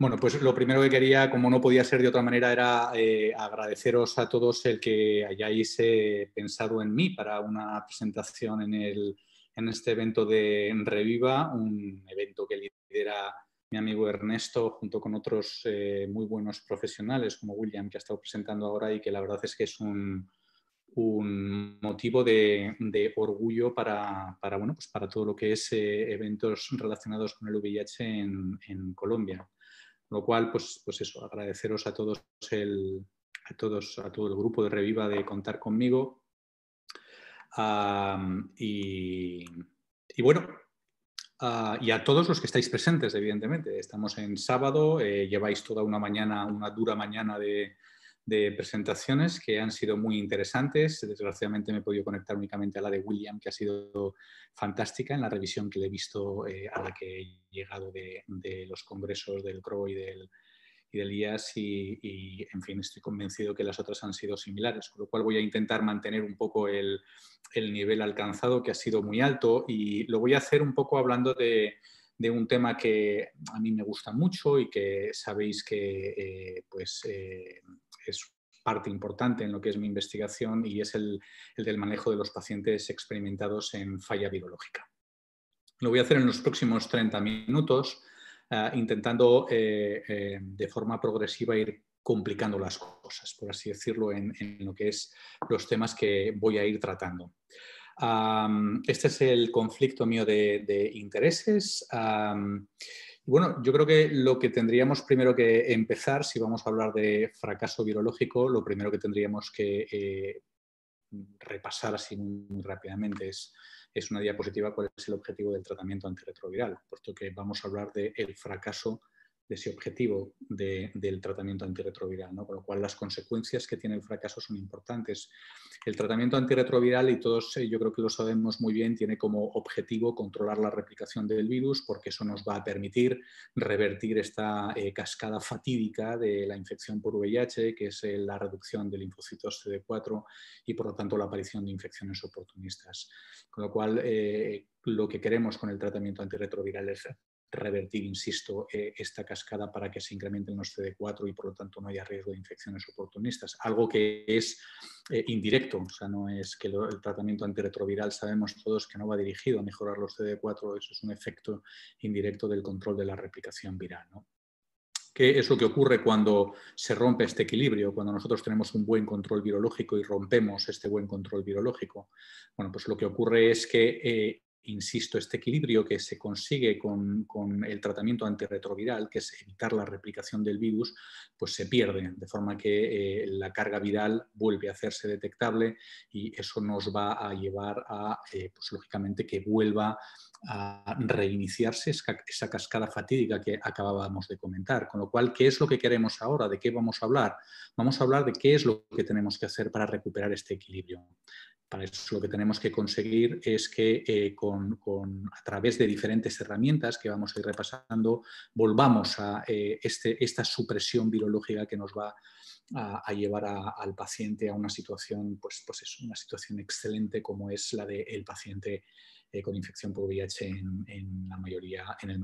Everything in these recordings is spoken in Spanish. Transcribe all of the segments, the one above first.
Bueno, pues lo primero que quería, como no podía ser de otra manera, era agradeceros a todos el que hayáis pensado en mí para una presentación en este evento de Reviva, un evento que lidera mi amigo Ernesto junto con otros muy buenos profesionales como William, que ha estado presentando ahora, y que la verdad es que es un motivo de orgullo bueno, pues para todo lo que es eventos relacionados con el VIH en Colombia. Con lo cual, pues eso, agradeceros a todos a todo el grupo de Reviva de contar conmigo. Y bueno, y a todos los que estáis presentes, evidentemente. Estamos en sábado, lleváis toda una mañana, una dura mañana de presentaciones que han sido muy interesantes. Desgraciadamente me he podido conectar únicamente a la de William, que ha sido fantástica en la revisión que le he visto a la que he llegado de los congresos del CRO y del IAS y, en fin, estoy convencido que las otras han sido similares, con lo cual voy a intentar mantener un poco el nivel alcanzado, que ha sido muy alto, y lo voy a hacer un poco hablando de un tema que a mí me gusta mucho y que sabéis que es parte importante en lo que es mi investigación, y es el del manejo de los pacientes experimentados en falla virológica. Lo voy a hacer en los próximos 30 minutos, intentando de forma progresiva ir complicando las cosas, por así decirlo, en lo que es los temas que voy a ir tratando. Este es el conflicto mío de intereses. Bueno, yo creo que lo que tendríamos primero que empezar, si vamos a hablar de fracaso virológico, lo primero que tendríamos que repasar así muy rápidamente es una diapositiva cuál es el objetivo del tratamiento antirretroviral, puesto que vamos a hablar del fracaso de ese objetivo del tratamiento antirretroviral, ¿no? Con lo cual las consecuencias que tiene el fracaso son importantes. El tratamiento antirretroviral, y todos yo creo que lo sabemos muy bien, tiene como objetivo controlar la replicación del virus, porque eso nos va a permitir revertir esta cascada fatídica de la infección por VIH, que es la reducción de linfocitos CD4 y, por lo tanto, la aparición de infecciones oportunistas. Con lo cual, lo que queremos con el tratamiento antirretroviral es revertir, insisto, esta cascada para que se incrementen los CD4 y, por lo tanto, no haya riesgo de infecciones oportunistas. Algo que es indirecto, o sea, no es que el tratamiento antirretroviral, sabemos todos que no va dirigido a mejorar los CD4, eso es un efecto indirecto del control de la replicación viral, ¿no? ¿Qué es lo que ocurre cuando se rompe este equilibrio? Cuando nosotros tenemos un buen control virológico y rompemos este buen control virológico. Bueno, pues lo que ocurre es que, insisto, este equilibrio que se consigue con el tratamiento antirretroviral, que es evitar la replicación del virus, pues se pierde, de forma que la carga viral vuelve a hacerse detectable, y eso nos va a llevar a, pues lógicamente, que vuelva a reiniciarse esa cascada fatídica que acabábamos de comentar. Con lo cual, ¿qué es lo que queremos ahora? ¿De qué vamos a hablar? Vamos a hablar de qué es lo que tenemos que hacer para recuperar este equilibrio. Para eso lo que tenemos que conseguir es que a través de diferentes herramientas que vamos a ir repasando, volvamos a esta supresión virológica que nos va a llevar al paciente a una situación, pues es una situación excelente, como es la del paciente con infección por VIH en el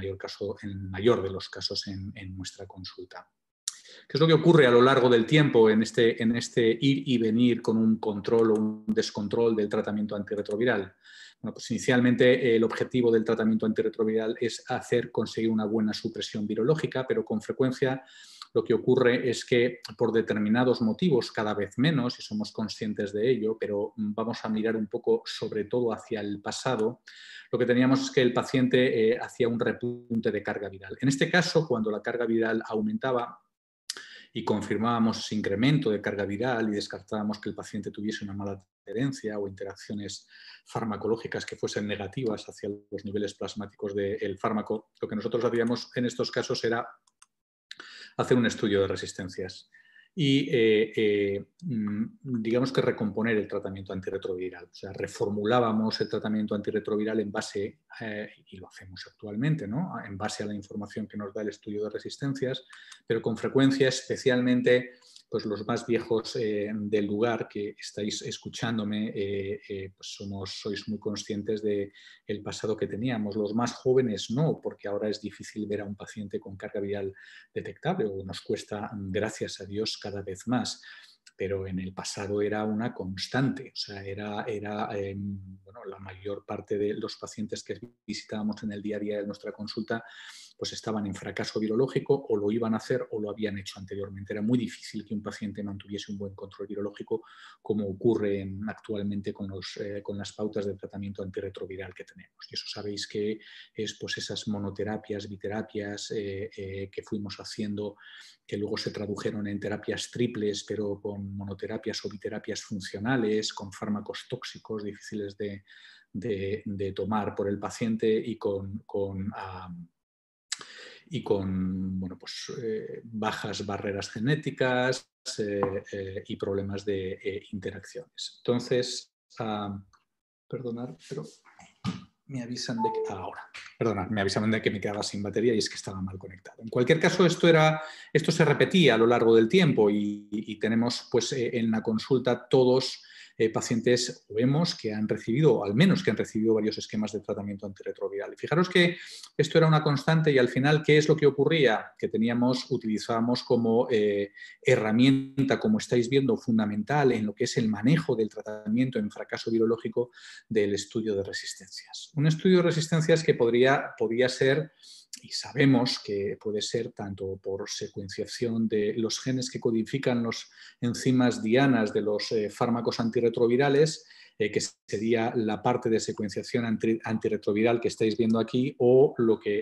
mayor de los casos en nuestra consulta. ¿Qué es lo que ocurre a lo largo del tiempo en este ir y venir con un control o un descontrol del tratamiento antirretroviral? Bueno, pues inicialmente el objetivo del tratamiento antirretroviral es conseguir una buena supresión virológica, pero con frecuencia lo que ocurre es que, por determinados motivos, cada vez menos, y somos conscientes de ello, pero vamos a mirar un poco sobre todo hacia el pasado, lo que teníamos es que el paciente hacía un repunte de carga viral. En este caso, cuando la carga viral aumentaba y confirmábamos ese incremento de carga viral y descartábamos que el paciente tuviese una mala adherencia o interacciones farmacológicas que fuesen negativas hacia los niveles plasmáticos del fármaco, lo que nosotros hacíamos en estos casos era hacer un estudio de resistencias. y digamos que recomponer el tratamiento antirretroviral. O sea, reformulábamos el tratamiento antirretroviral en base, y lo hacemos actualmente, ¿no? En base a la información que nos da el estudio de resistencias, pero con frecuencia, especialmente pues los más viejos del lugar que estáis escuchándome, pues sois muy conscientes del pasado que teníamos. Los más jóvenes no, porque ahora es difícil ver a un paciente con carga viral detectable, o nos cuesta, gracias a Dios, cada vez más. Pero en el pasado era una constante, o sea, bueno, la mayor parte de los pacientes que visitábamos en el día a día de nuestra consulta pues estaban en fracaso virológico, o lo iban a hacer o lo habían hecho anteriormente. Era muy difícil que un paciente mantuviese un buen control virológico, como ocurre actualmente con las pautas de tratamiento antirretroviral que tenemos. Y eso sabéis que es pues esas monoterapias, biterapias que fuimos haciendo, que luego se tradujeron en terapias triples, pero con monoterapias o biterapias funcionales, con fármacos tóxicos difíciles de tomar por el paciente y con bueno, pues, bajas barreras genéticas y problemas de interacciones. Entonces, perdonad, pero me avisan de que me avisaban de que me quedaba sin batería y es que estaba mal conectado. En cualquier caso, esto se repetía a lo largo del tiempo y tenemos pues, en la consulta todos pacientes, vemos, que han recibido, o al menos que han recibido varios esquemas de tratamiento antirretroviral. Y fijaros que esto era una constante y al final, ¿qué es lo que ocurría? Que utilizábamos como herramienta, como estáis viendo, fundamental en lo que es el manejo del tratamiento en fracaso virológico, del estudio de resistencias. Un estudio de resistencias que podía ser, y sabemos que puede ser tanto por secuenciación de los genes que codifican los enzimas dianas de los fármacos antirretrovirales, que sería la parte de secuenciación antirretroviral que estáis viendo aquí, o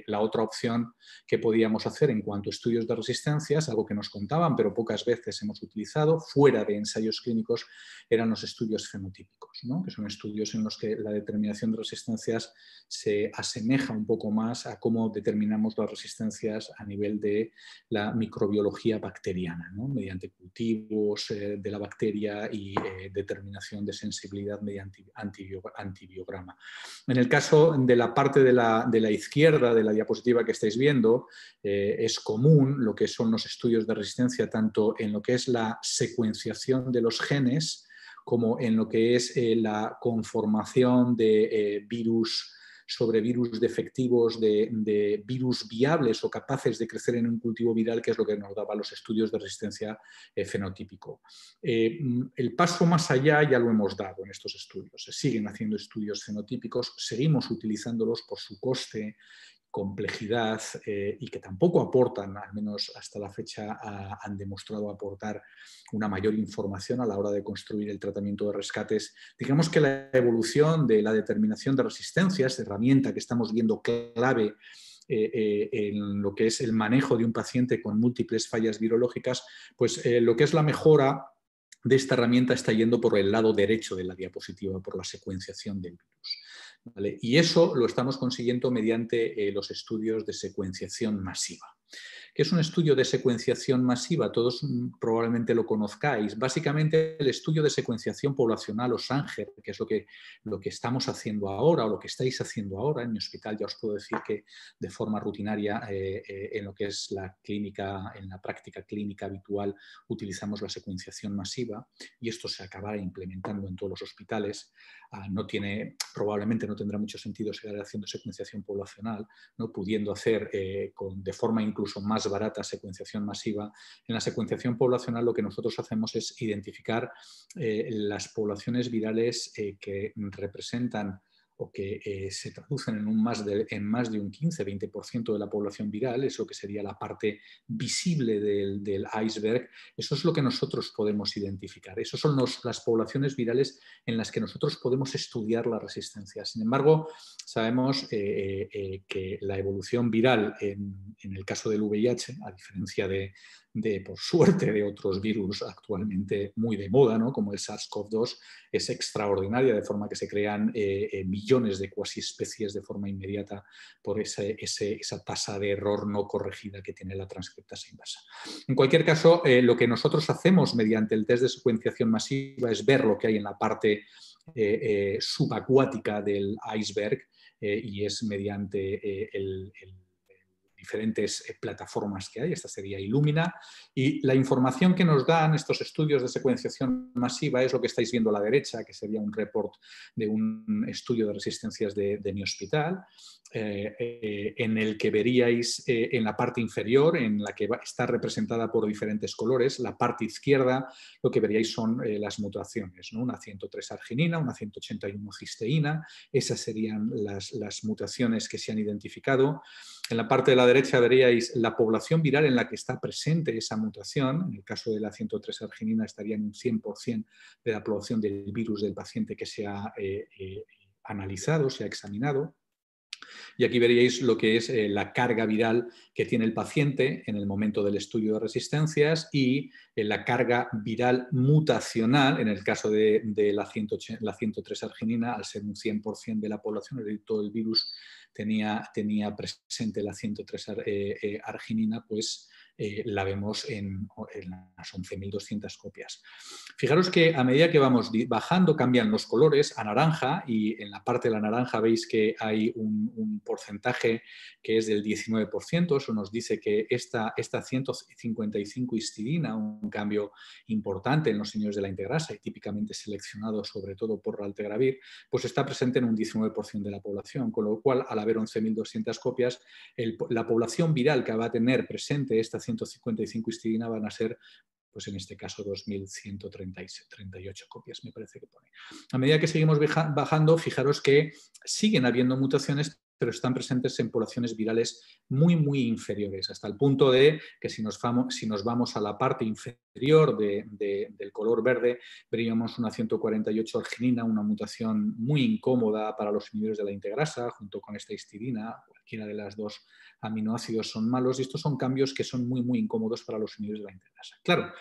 la otra opción que podíamos hacer en cuanto a estudios de resistencias, algo que nos contaban, pero pocas veces hemos utilizado, fuera de ensayos clínicos, eran los estudios fenotípicos, ¿no? Que son estudios en los que la determinación de resistencias se asemeja un poco más a cómo determinamos las resistencias a nivel de la microbiología bacteriana, ¿no? Mediante cultivos de la bacteria y determinación de sensibilidad mediante antibiograma. En el caso de la parte de la izquierda de la diapositiva que estáis viendo, es común lo que son los estudios de resistencia tanto en lo que es la secuenciación de los genes como en lo que es la conformación de virus sobre virus defectivos, de virus viables o capaces de crecer en un cultivo viral, que es lo que nos daba los estudios de resistencia fenotípico. El paso más allá ya lo hemos dado en estos estudios. Se siguen haciendo estudios fenotípicos, seguimos utilizándolos por su coste, complejidad y que tampoco aportan, al menos hasta la fecha, han demostrado aportar una mayor información a la hora de construir el tratamiento de rescates. Digamos que la evolución de la determinación de resistencias, herramienta que estamos viendo clave en lo que es el manejo de un paciente con múltiples fallas virológicas, pues lo que es la mejora de esta herramienta está yendo por el lado derecho de la diapositiva, por la secuenciación del virus. ¿Vale? Y eso lo estamos consiguiendo mediante los estudios de secuenciación masiva. ¿Qué es un estudio de secuenciación masiva? Todos probablemente lo conozcáis. Básicamente el estudio de secuenciación poblacional o Sanger, que es lo que estamos haciendo ahora o lo que estáis haciendo ahora en mi hospital. Ya os puedo decir que de forma rutinaria en lo que es la clínica, en la práctica clínica habitual, utilizamos la secuenciación masiva y esto se acabará implementando en todos los hospitales. Probablemente no tendrá mucho sentido seguir haciendo secuenciación poblacional, ¿no? Pudiendo hacer de forma incluso más barata secuenciación masiva. En la secuenciación poblacional lo que nosotros hacemos es identificar las poblaciones virales que representan o que se traducen en más de un 15-20% de la población viral, eso que sería la parte visible del iceberg. Eso es lo que nosotros podemos identificar. Esas son las poblaciones virales en las que nosotros podemos estudiar la resistencia. Sin embargo, sabemos que la evolución viral en el caso del VIH, a diferencia de por suerte, de otros virus actualmente muy de moda, ¿no? Como el SARS-CoV-2, es extraordinaria, de forma que se crean millones de cuasiespecies de forma inmediata por esa tasa de error no corregida que tiene la transcriptasa inversa. En cualquier caso, lo que nosotros hacemos mediante el test de secuenciación masiva es ver lo que hay en la parte subacuática del iceberg, y es mediante diferentes plataformas que hay. Esta sería Illumina, y la información que nos dan estos estudios de secuenciación masiva es lo que estáis viendo a la derecha, que sería un report de un estudio de resistencias de mi hospital, en el que veríais en la parte inferior, en la que está representada por diferentes colores, la parte izquierda, lo que veríais son las mutaciones, ¿no? Una 103 arginina, una 181 cisteína, esas serían las mutaciones que se han identificado. En la parte de la derecha veríais la población viral en la que está presente esa mutación. En el caso de la 103 arginina estaría en un 100% de la población del virus del paciente que se ha analizado, se ha examinado. Y aquí veríais lo que es la carga viral que tiene el paciente en el momento del estudio de resistencias y la carga viral mutacional en el caso de la 103 arginina, al ser un 100% de la población, es decir, todo el virus tenía presente la 103 arginina, pues la vemos en las 11.200 copias. Fijaros que a medida que vamos bajando cambian los colores a naranja, y en la parte de la naranja veis que hay un porcentaje que es del 19%. Eso nos dice que esta 155 histidina, un cambio importante en los señores de la integrasa y típicamente seleccionado sobre todo por raltegravir, pues está presente en un 19% de la población, con lo cual al haber 11.200 copias, la población viral que va a tener presente esta 155 histidina van a ser, pues en este caso 2.138 copias, me parece que pone. A medida que seguimos bajando, fijaros que siguen habiendo mutaciones, pero están presentes en poblaciones virales muy, muy inferiores, hasta el punto de que si nos vamos a la parte inferior del color verde, veríamos una 148 arginina, una mutación muy incómoda para los inhibidores de la integrasa, junto con esta histidina. Cualquiera de las dos aminoácidos son malos, y estos son cambios que son muy, muy incómodos para los inhibidores de la integrasa. Claro,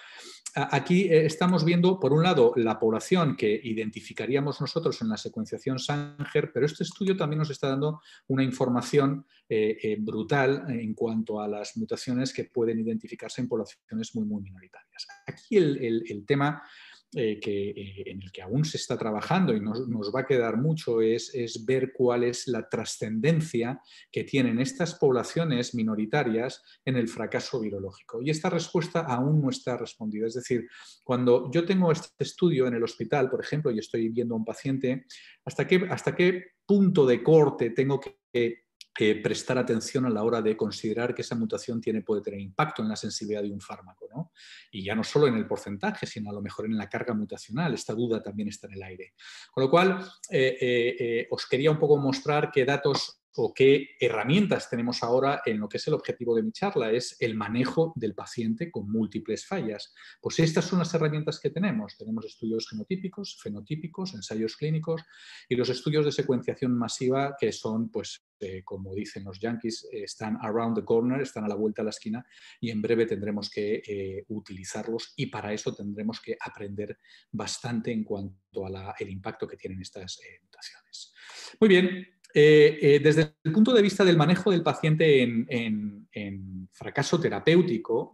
aquí estamos viendo, por un lado, la población que identificaríamos nosotros en la secuenciación Sanger, pero este estudio también nos está dando una información brutal en cuanto a las mutaciones que pueden identificarse en poblaciones muy, muy minoritarias. Aquí el tema en el que aún se está trabajando y nos va a quedar mucho es ver cuál es la trascendencia que tienen estas poblaciones minoritarias en el fracaso virológico. Y esta respuesta aún no está respondida. Es decir, cuando yo tengo este estudio en el hospital, por ejemplo, y estoy viendo a un paciente, ¿hasta qué punto de corte tengo que prestar atención a la hora de considerar que esa mutación puede tener impacto en la sensibilidad de un fármaco, ¿no? Y ya no solo en el porcentaje, sino a lo mejor en la carga mutacional. Esta duda también está en el aire. Con lo cual, os quería un poco mostrar qué datos o qué herramientas tenemos ahora en lo que es el objetivo de mi charla, es el manejo del paciente con múltiples fallas. Pues estas son las herramientas que tenemos. Tenemos estudios genotípicos, fenotípicos, ensayos clínicos y los estudios de secuenciación masiva que son, pues, como dicen los yankees, están around the corner, están a la vuelta de la esquina, y en breve tendremos que utilizarlos, y para eso tendremos que aprender bastante en cuanto al impacto que tienen estas mutaciones. Muy bien. Desde el punto de vista del manejo del paciente en fracaso terapéutico,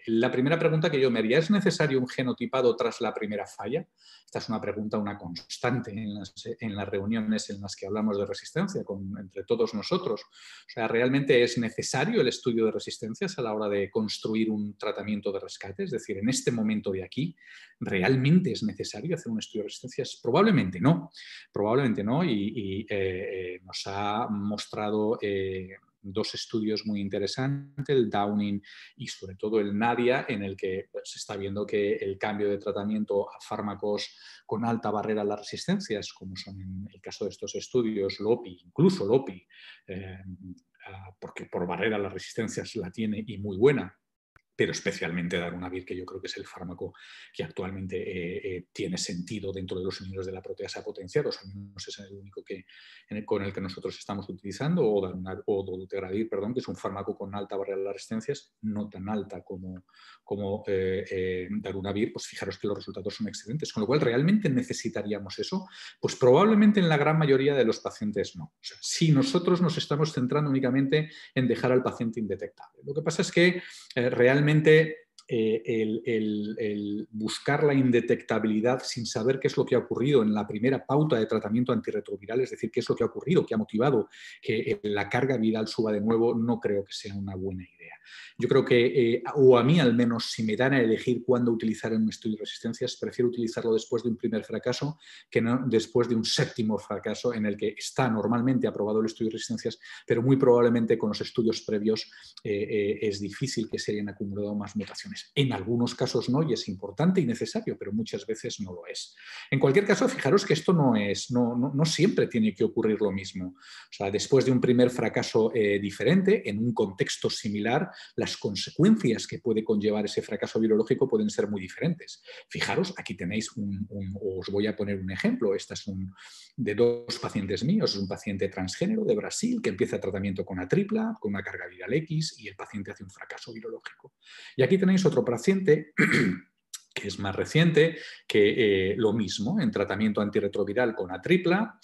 la primera pregunta que yo me haría, ¿es necesario un genotipado tras la primera falla? Esta es una pregunta, una constante en las reuniones en las que hablamos de resistencia entre todos nosotros. O sea, ¿realmente es necesario el estudio de resistencias a la hora de construir un tratamiento de rescate? Es decir, en este momento de aquí, ¿realmente es necesario hacer un estudio de resistencias? Probablemente no, y nos ha mostrado dos estudios muy interesantes, el Downing y sobre todo el Nadia, en el que se está viendo que el cambio de tratamiento a fármacos con alta barrera a las resistencias, como son en el caso de estos estudios LOPI, incluso LOPI, porque por barrera a las resistencias la tiene y muy buena, pero especialmente darunavir, que yo creo que es el fármaco que actualmente tiene sentido dentro de los inhibidores de la proteasa potenciados, al menos es el único con el que nosotros estamos utilizando, o dolutegravir, perdón, que es un fármaco con alta barrera de las resistencias, no tan alta como darunavir. Pues fijaros que los resultados son excelentes, con lo cual realmente necesitaríamos eso. Pues probablemente en la gran mayoría de los pacientes no. O sea, si nosotros nos estamos centrando únicamente en dejar al paciente indetectable. Lo que pasa es que realmente el buscar la indetectabilidad sin saber qué es lo que ha ocurrido en la primera pauta de tratamiento antirretroviral, es decir, qué es lo que ha ocurrido, qué ha motivado que la carga viral suba de nuevo, no creo que sea una buena idea. Yo creo que, o a mí al menos, si me dan a elegir cuándo utilizar un estudio de resistencias, prefiero utilizarlo después de un primer fracaso que no después de un séptimo fracaso en el que está normalmente aprobado el estudio de resistencias, pero muy probablemente con los estudios previos es difícil que se hayan acumulado más mutaciones. En algunos casos no, y es importante y necesario, pero muchas veces no lo es. En cualquier caso, fijaros que esto no siempre tiene que ocurrir lo mismo. O sea, después de un primer fracaso diferente, en un contexto similar, las consecuencias que puede conllevar ese fracaso virológico pueden ser muy diferentes. Fijaros, aquí tenéis os voy a poner un ejemplo. Este es de 2 pacientes míos, es un paciente transgénero de Brasil que empieza tratamiento con una tripla, con una carga viral X, y el paciente hace un fracaso virológico. Y aquí tenéis otro paciente que es más reciente, que lo mismo, en tratamiento antirretroviral con la tripla,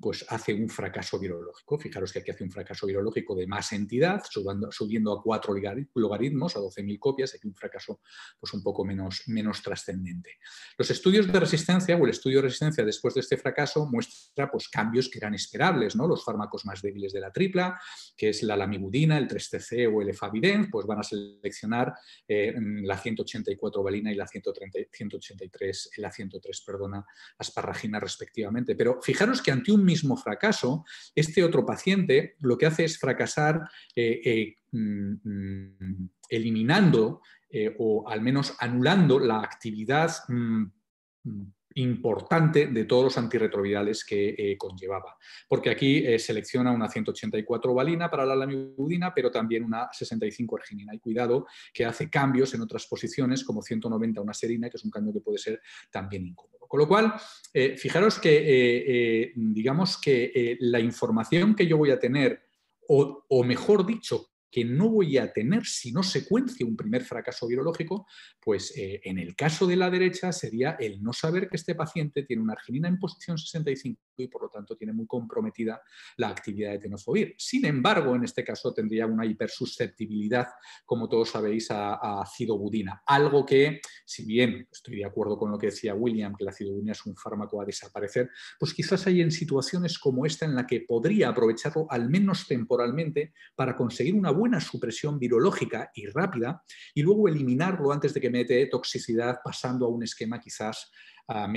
pues hace un fracaso virológico. Fijaros que aquí hace un fracaso virológico de más entidad, subiendo a 4 logaritmos, a 12.000 copias, aquí un fracaso pues un poco menos trascendente. Los estudios de resistencia o el estudio de resistencia después de este fracaso muestra pues, cambios que eran esperables, ¿no? Los fármacos más débiles de la tripla, que es la lamivudina, el 3-TC o el efavirenz, pues van a seleccionar la 184 valina y la 183, la 103, perdona, asparragina respectivamente. Pero fijaros que ante un mismo fracaso, este otro paciente lo que hace es fracasar eliminando o al menos anulando la actividad importante de todos los antirretrovirales que conllevaba. Porque aquí selecciona una 184 valina para la lamivudina, pero también una 65 arginina. Y cuidado que hace cambios en otras posiciones, como 190 una serina, que es un cambio que puede ser también incómodo. Con lo cual, fijaros que digamos que la información que yo voy a tener, o mejor dicho, que no voy a tener si no secuencio un primer fracaso virológico, pues en el caso de la derecha sería el no saber que este paciente tiene una arginina en posición 65 y por lo tanto tiene muy comprometida la actividad de tenofovir. Sin embargo, en este caso tendría una hipersusceptibilidad, como todos sabéis, a acidobudina. Algo que, si bien estoy de acuerdo con lo que decía William, que la acidobudina es un fármaco a desaparecer, pues quizás hay en situaciones como esta en la que podría aprovecharlo al menos temporalmente para conseguir una buena supresión virológica y rápida y luego eliminarlo antes de que me dé toxicidad pasando a un esquema quizás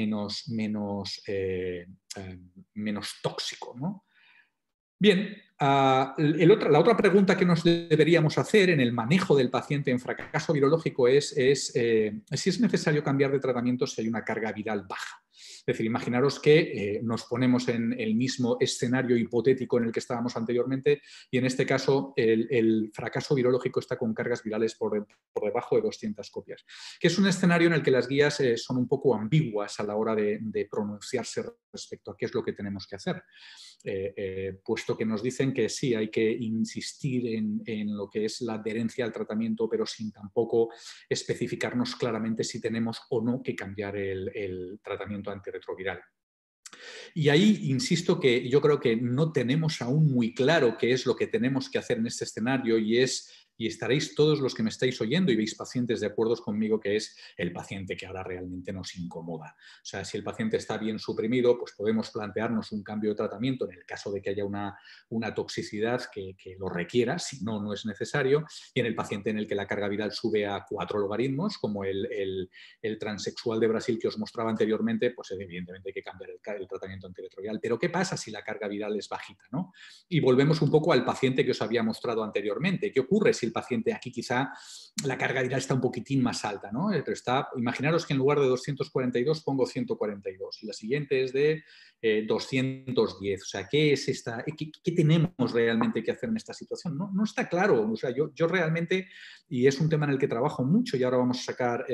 menos tóxico, ¿no? Bien, la otra pregunta que nos deberíamos hacer en el manejo del paciente en fracaso virológico es si es necesario cambiar de tratamiento si hay una carga viral baja. Es decir, imaginaros que nos ponemos en el mismo escenario hipotético en el que estábamos anteriormente y en este caso el fracaso virológico está con cargas virales por debajo de 200 copias, que es un escenario en el que las guías son un poco ambiguas a la hora de pronunciarse respecto a qué es lo que tenemos que hacer. Puesto que nos dicen que sí, hay que insistir en lo que es la adherencia al tratamiento, pero sin tampoco especificarnos claramente si tenemos o no que cambiar el tratamiento antirretroviral. Y ahí insisto que yo creo que no tenemos aún muy claro qué es lo que tenemos que hacer en este escenario y estaréis todos los que me estáis oyendo y veis pacientes de acuerdo conmigo que es el paciente que ahora realmente nos incomoda. O sea, si el paciente está bien suprimido, pues podemos plantearnos un cambio de tratamiento en el caso de que haya una toxicidad que lo requiera, si no, no es necesario. Y en el paciente en el que la carga viral sube a 4 logaritmos, como el transexual de Brasil que os mostraba anteriormente, pues evidentemente hay que cambiar el tratamiento antirretroviral. Pero ¿qué pasa si la carga viral es bajita, ¿no? Y volvemos un poco al paciente que os había mostrado anteriormente. ¿Qué ocurre si el paciente, aquí quizá la carga viral está un poquitín más alta, ¿no? Pero imaginaros que en lugar de 242 pongo 142 y la siguiente es de 210. O sea, ¿qué es qué tenemos realmente que hacer en esta situación? No está claro. O sea, yo realmente, y es un tema en el que trabajo mucho, y ahora vamos a sacar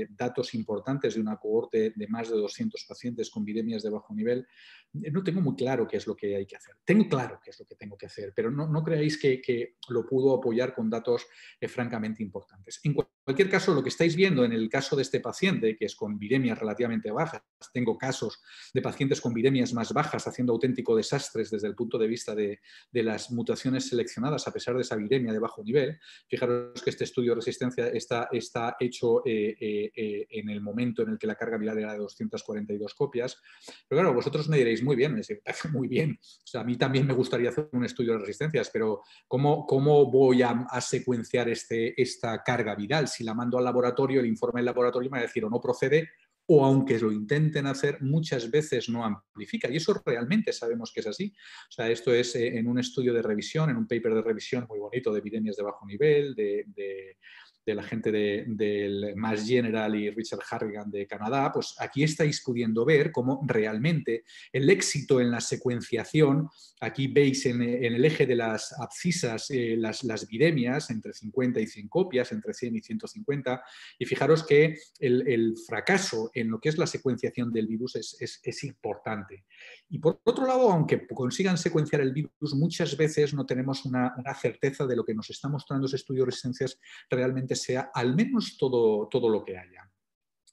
datos importantes de una cohorte de más de 200 pacientes con viremias de bajo nivel, no tengo muy claro qué es lo que hay que hacer. Tengo claro qué es lo que tengo que hacer, pero no creáis que lo puedo apoyar con datos francamente importantes. En cualquier caso, lo que estáis viendo en el caso de este paciente, que es con viremias relativamente bajas, tengo casos de pacientes con viremias más bajas haciendo auténtico desastres desde el punto de vista de las mutaciones seleccionadas a pesar de esa viremia de bajo nivel. Fijaros que este estudio de resistencia está hecho en el momento en el que la carga viral era de 242 copias. Pero claro, vosotros me diréis, muy bien, me parece muy bien. O sea, a mí también me gustaría hacer un estudio de resistencias, pero ¿cómo voy a secuenciar esta carga viral? Si la mando al laboratorio, el informe del laboratorio me va a decir o no procede, o aunque lo intenten hacer, muchas veces no amplifica. Y eso realmente sabemos que es así. O sea, esto es en un estudio de revisión, en un paper de revisión muy bonito de epidemias de bajo nivel, de la gente del Mass General y Richard Harrigan de Canadá, pues aquí estáis pudiendo ver cómo realmente el éxito en la secuenciación, aquí veis en el eje de las abscisas las viremias, entre 50 y 100 copias, entre 100 y 150, y fijaros que el fracaso en lo que es la secuenciación del virus es importante. Y por otro lado, aunque consigan secuenciar el virus, muchas veces no tenemos una certeza de lo que nos está mostrando ese estudio de resistencias realmente sea al menos todo lo que haya.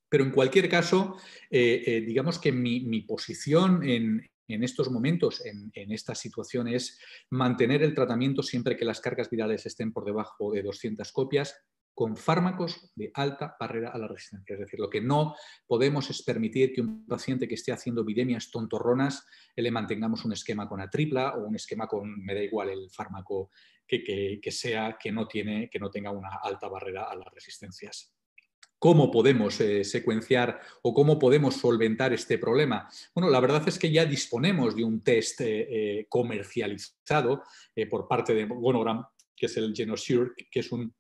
Pero en cualquier caso, digamos que mi posición en estos momentos, en esta situación, es mantener el tratamiento siempre que las cargas virales estén por debajo de 200 copias, con fármacos de alta barrera a la resistencia. Es decir, lo que no podemos es permitir que un paciente que esté haciendo viremias tontorronas le mantengamos un esquema con atripla o un esquema con, me da igual el fármaco que sea, que no tenga una alta barrera a las resistencias. ¿Cómo podemos secuenciar o cómo podemos solventar este problema? Bueno, la verdad es que ya disponemos de un test comercializado por parte de Monogram, que es el GenoSure, que es un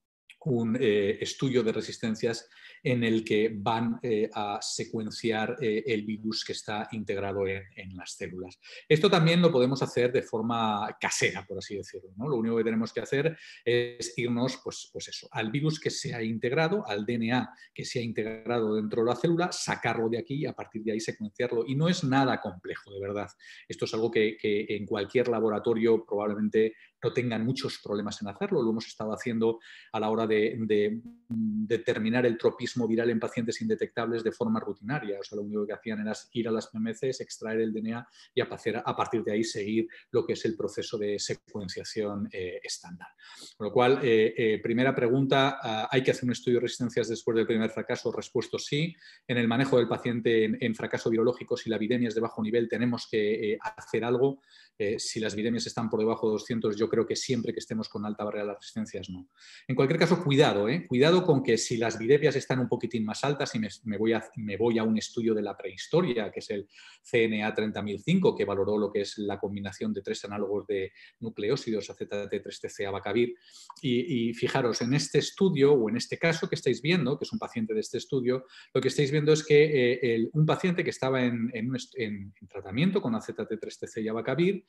estudio de resistencias en el que van a secuenciar el virus que está integrado en las células. Esto también lo podemos hacer de forma casera, por así decirlo, ¿no? Lo único que tenemos que hacer es irnos pues eso, al virus que se ha integrado, al DNA que se ha integrado dentro de la célula, sacarlo de aquí y a partir de ahí secuenciarlo. Y no es nada complejo, de verdad. Esto es algo que en cualquier laboratorio probablemente no tengan muchos problemas en hacerlo. Lo hemos estado haciendo a la hora de determinar el tropismo viral en pacientes indetectables de forma rutinaria. O sea, lo único que hacían era ir a las PMCs, extraer el DNA y a partir de ahí seguir lo que es el proceso de secuenciación estándar. Con lo cual, primera pregunta, ¿hay que hacer un estudio de resistencias después del primer fracaso? Respuesta sí. En el manejo del paciente en fracaso virológico, si la viremia es de bajo nivel, tenemos que hacer algo. Si las viremias están por debajo de 200, yo creo que siempre que estemos con alta barrera de las resistencias, no. En cualquier caso, cuidado, cuidado con que si las viremias están un poquitín más altas y me voy a un estudio de la prehistoria, que es el CNA 30005, que valoró lo que es la combinación de 3 análogos de nucleósidos, AZT3TC, abacavir, y fijaros, en este estudio o en este caso que estáis viendo, que es un paciente de este estudio, lo que estáis viendo es que un paciente que estaba en tratamiento con AZT3TC y abacavir,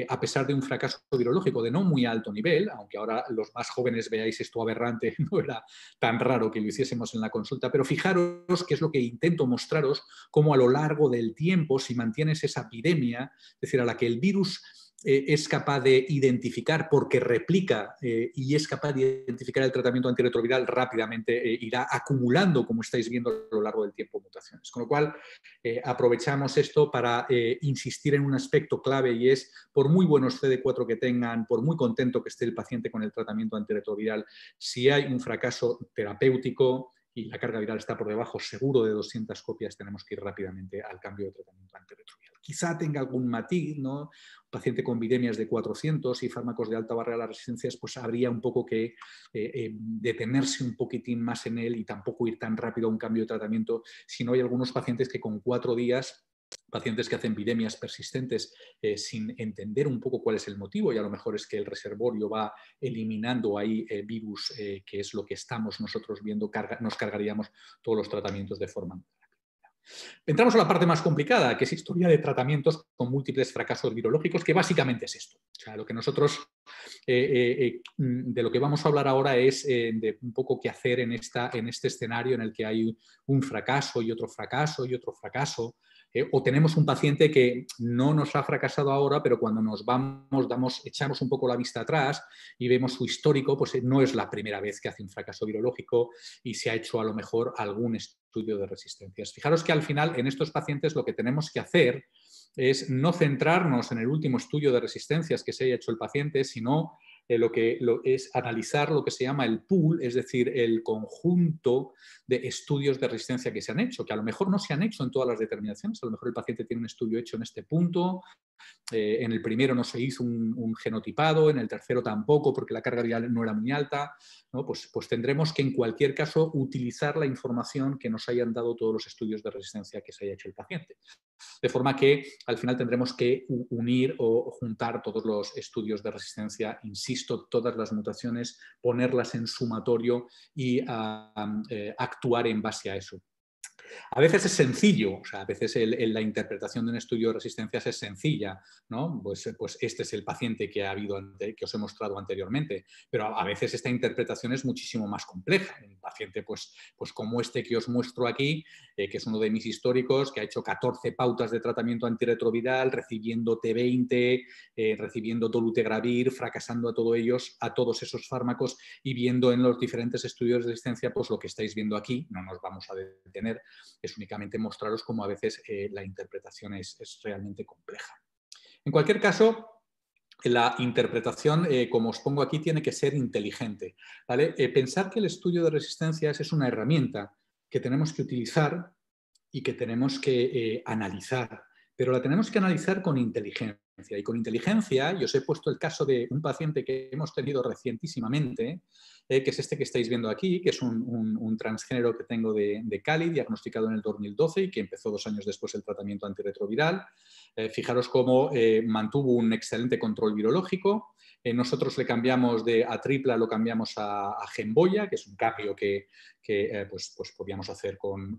a pesar de un fracaso virológico de no muy alto nivel, aunque ahora los más jóvenes veáis esto aberrante, no era tan raro que lo hiciésemos en la consulta, pero fijaros que es lo que intento mostraros, cómo a lo largo del tiempo, si mantienes esa epidemia, es decir, a la que el virus es capaz de identificar porque replica y es capaz de identificar el tratamiento antirretroviral, rápidamente irá acumulando, como estáis viendo a lo largo del tiempo, mutaciones. Con lo cual, aprovechamos esto para insistir en un aspecto clave y es, por muy buenos CD4 que tengan, por muy contento que esté el paciente con el tratamiento antirretroviral, si hay un fracaso terapéutico y la carga viral está por debajo seguro de 200 copias, tenemos que ir rápidamente al cambio de tratamiento antirretroviral. Quizá tenga algún matiz, ¿no? Un paciente con viremias de 400 y fármacos de alta barrera a las resistencias, pues habría un poco que detenerse un poquitín más en él y tampoco ir tan rápido a un cambio de tratamiento, si no hay algunos pacientes que con 4 días pacientes que hacen viremias persistentes sin entender un poco cuál es el motivo, y a lo mejor es que el reservorio va eliminando ahí virus, que es lo que estamos nosotros viendo, nos cargaríamos todos los tratamientos de forma. Entramos a la parte más complicada, que es historia de tratamientos con múltiples fracasos virológicos, que básicamente es esto. O sea, lo que nosotros, de lo que vamos a hablar ahora es de un poco qué hacer en este escenario en el que hay un fracaso y otro fracaso y otro fracaso. O tenemos un paciente que no nos ha fracasado ahora, pero cuando nos vamos, echamos un poco la vista atrás y vemos su histórico, pues no es la primera vez que hace un fracaso virológico y se ha hecho a lo mejor algún estudio de resistencias. Fijaros que al final en estos pacientes lo que tenemos que hacer es no centrarnos en el último estudio de resistencias que se haya hecho el paciente, sino es analizar lo que se llama el pool, es decir, el conjunto de estudios de resistencia que se han hecho, que a lo mejor no se han hecho en todas las determinaciones, a lo mejor el paciente tiene un estudio hecho en este punto, en el primero no se hizo un genotipado, en el tercero tampoco porque la carga viral no era muy alta, ¿no? Pues tendremos que en cualquier caso utilizar la información que nos hayan dado todos los estudios de resistencia que se haya hecho el paciente. De forma que al final tendremos que unir o juntar todos los estudios de resistencia, insisto, todas las mutaciones, ponerlas en sumatorio y actuar en base a eso. A veces es sencillo, o sea, a veces la interpretación de un estudio de resistencias es sencilla, ¿no? Pues este es el paciente que que os he mostrado anteriormente, pero a veces esta interpretación es muchísimo más compleja. Un paciente, pues como este que os muestro aquí, que es uno de mis históricos, que ha hecho 14 pautas de tratamiento antirretroviral, recibiendo T20, recibiendo dolutegravir, fracasando a todos esos fármacos y viendo en los diferentes estudios de resistencia, pues lo que estáis viendo aquí, no nos vamos a detener, es únicamente mostraros cómo a veces la interpretación es realmente compleja. En cualquier caso, la interpretación, como os pongo aquí, tiene que ser inteligente, ¿vale? Pensar que el estudio de resistencias es una herramienta que tenemos que utilizar y que tenemos que analizar, pero la tenemos que analizar con inteligencia. Y con inteligencia, yo os he puesto el caso de un paciente que hemos tenido recientísimamente, que es este que estáis viendo aquí, que es un transgénero que tengo de Cali, diagnosticado en el 2012 y que empezó 2 años después el tratamiento antirretroviral. Fijaros cómo mantuvo un excelente control virológico. Nosotros le cambiamos de Atripla, lo cambiamos a Gemboya, que es un cambio que pues podíamos hacer con